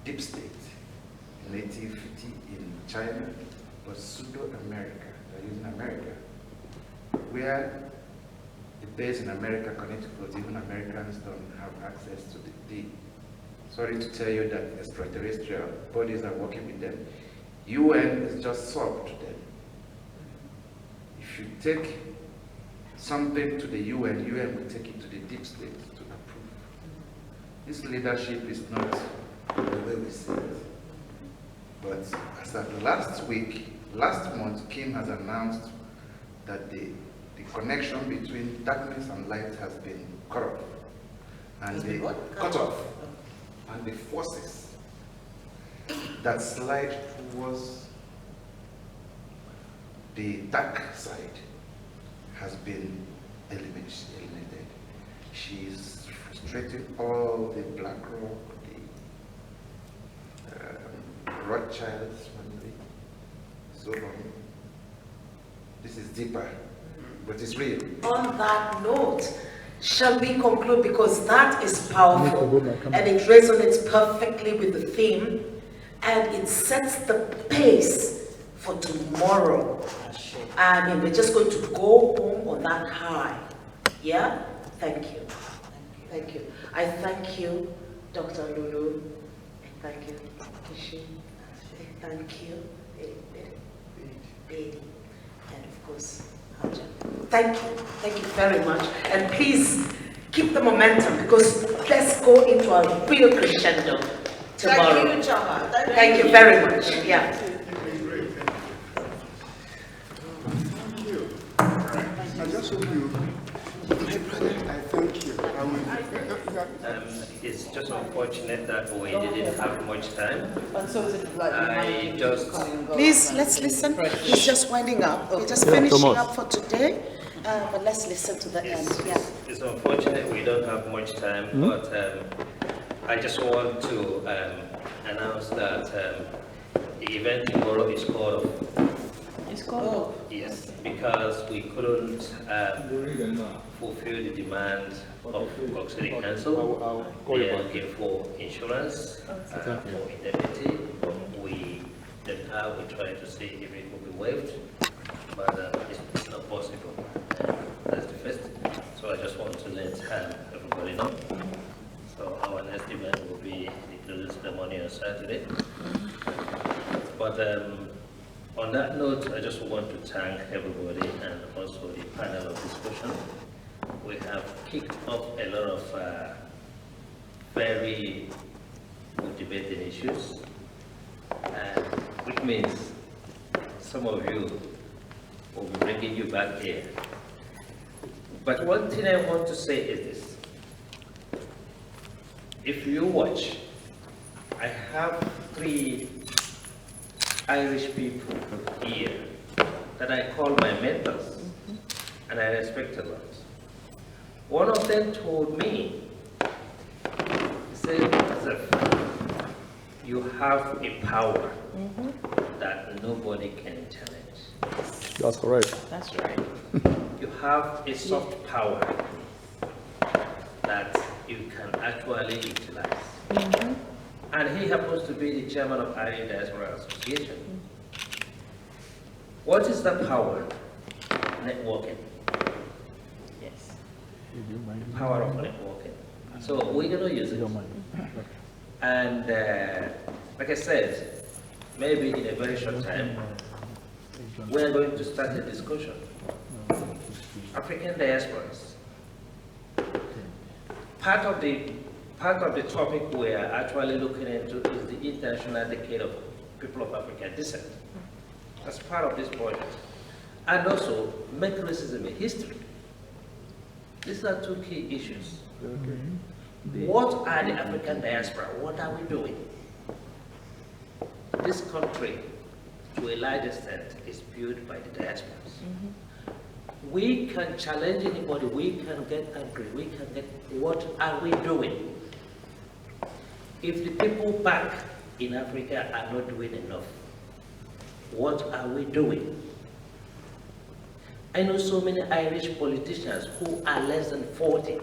[SPEAKER 9] deep state, nativity in China, but pseudo-America. They're using America. Where the base in America, Connecticut, even Americans don't have access to the deep. Sorry to tell you that extraterrestrial bodies are working with them. UN is just sub to them. If you take something to the UN will take it to the deep state to approve. This leadership is not the way we see it. But as of last month, Kim has announced that the connection between darkness and light has been cut off. And cut off. And the forces that slide towards the dark side has been eliminated. She's frustrating all the BlackRock, the Rothschilds, so on. This is deeper, but it's real.
[SPEAKER 2] On that note, shall we conclude, because that is powerful and it resonates perfectly with the theme and it sets the pace for tomorrow. I mean, we're just going to go home on that high. Yeah? Thank you. Thank you. I thank you, Dr. Lulu. I thank you, Kishi. I thank you, Bedi. And of course, Haja. Thank you. Thank you very much. And please keep the momentum, because let's go into a real crescendo tomorrow.
[SPEAKER 10] Thank you, Chama.
[SPEAKER 2] Thank you very much. Yeah.
[SPEAKER 5] I just hope you, my brother, I thank you.
[SPEAKER 1] It's just unfortunate that we didn't have much time.
[SPEAKER 8] And so is it like
[SPEAKER 1] I just...
[SPEAKER 2] Please, let's listen. He's just winding up. We're just finishing up for today, but let's listen to the end. Yeah.
[SPEAKER 1] It's unfortunate we don't have much time, but I just want to announce that the event tomorrow is called
[SPEAKER 7] It's called
[SPEAKER 1] Yes, because we couldn't fulfill the demand of Cork City Council. We are looking for insurance, for indemnity. We try to see if it could be waived, but it's not possible. That's the first. So I just want to let everybody know. So our next event will be the ceremony on Saturday. But on that note, I just want to thank everybody and also the panel of discussion. We have kicked off a lot of very motivating issues, which means some of you will be bringing you back here. But one thing I want to say is this. If you watch, I have 3 Irish people here that I call my mentors, and I respect a lot. One of them told me, he said, Joseph, you have a power that nobody can challenge.
[SPEAKER 4] That's correct.
[SPEAKER 7] That's right.
[SPEAKER 1] You have a soft power that you can actually utilize. And he happens to be the chairman of Irish Diaspora Association. What is the power? Networking. Yes. The power of networking. So we're going to use it. And like I said, maybe in a very short time, we're going to start a discussion. African diasporas. Part of the topic we are actually looking into is the International Decade of People of African Descent. That's part of this project. And also, make racism a history. These are 2 key issues. What are the African diaspora? What are we doing? This country, to a large extent, is built by the diasporas. We can challenge anybody, we can get angry, we can get, what are we doing? If the people back in Africa are not doing enough, what are we doing? I know so many Irish politicians who are less than 40,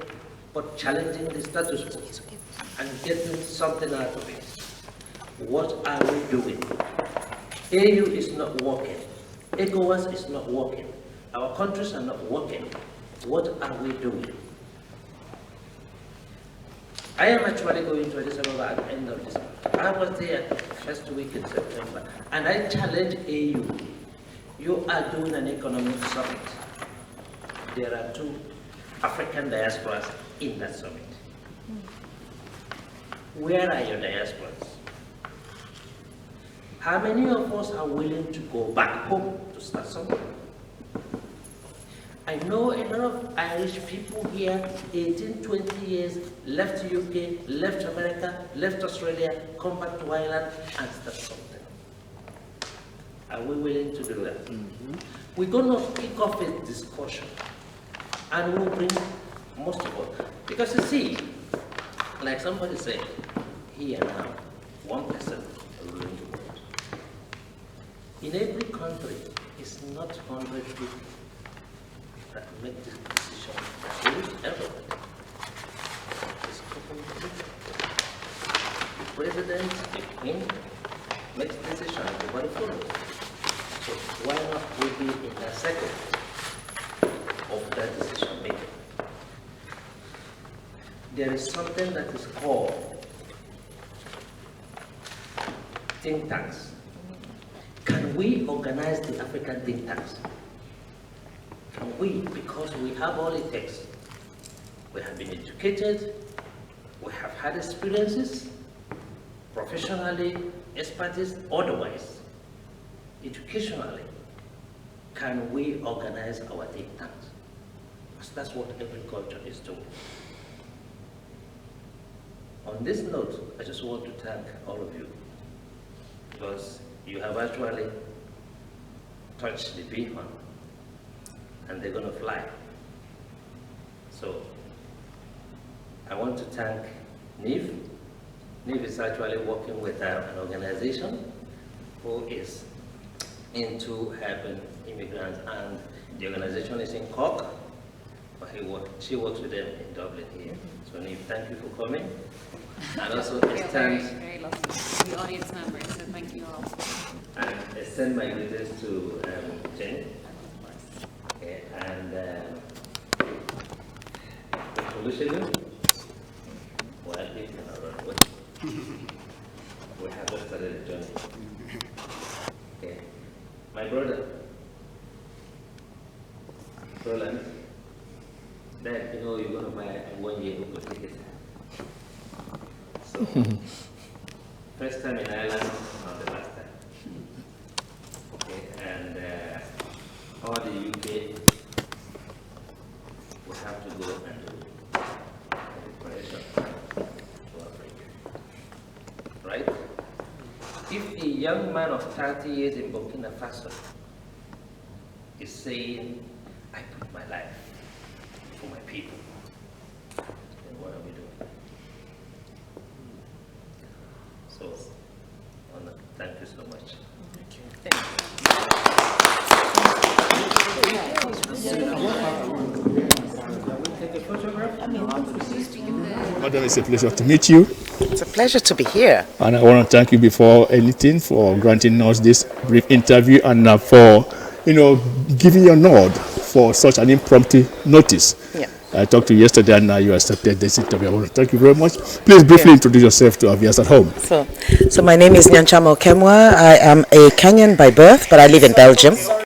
[SPEAKER 1] but challenging the status quo and getting something out of it. What are we doing? AU is not working. ECOWAS is not working. Our countries are not working. What are we doing? I am actually going to Addis Ababa at the end of this month. I was there first week in September, and I challenge AU. You are doing an economic summit. There are 2 African diasporas in that summit. Where are your diasporas? How many of us are willing to go back home to start something? I know a lot of Irish people here, 18, 20 years, left UK, left America, left Australia, come back to Ireland and start something. Are we willing to do that? We're going to kick off a discussion and we'll bring most of us. Because you see, like somebody said, here now, 1 person ruling the world. In every country, it's not 100 people that make this decision that rules everybody. It's the president, the queen, makes decision, everybody follows. So why not we be in a second of that decision making? There is something that is called think tanks. Can we organize the African think tanks? Can we? Because we have all it takes. We have been educated, we have had experiences, professionally, expertise, otherwise, educationally. Can we organize our think tanks? Because that's what every culture is doing. On this note, I just want to thank all of you, because you have actually touched the beacon, and they're going to fly. So I want to thank NIV. NIV is actually working with an organization who is into helping immigrants, and the organization is in Cork, but she works with them in Dublin here. So Niamh, thank you for coming. And also extend,
[SPEAKER 11] very lovely. The audience members, so thank you all.
[SPEAKER 1] and extend my greetings to Jane. Okay, and Olusegun. Well, we have just started the journey. Okay. My brother, Roland, Dad, you know you're going to buy a 1-year Uber ticket. So, first time in Ireland, not the last time. Okay, and all the UK will have to go and do preparation to Africa. Right? If a young man of 30 years in Burkina Faso is saying, I put my life for my people, then what are we doing? So, thank you so much.
[SPEAKER 4] Madam, it's a pleasure to meet you.
[SPEAKER 8] It's a pleasure to be here.
[SPEAKER 4] And I want to thank you before anything for granting us this brief interview and for, giving your nod for such an impromptu notice.
[SPEAKER 8] Yeah.
[SPEAKER 4] I talked to you yesterday and now you accepted this interview. I want to thank you very much. Please briefly introduce yourself to our viewers at home.
[SPEAKER 8] So my name is Nyanchama Okemwa. I am a Kenyan by birth, but I live in Belgium.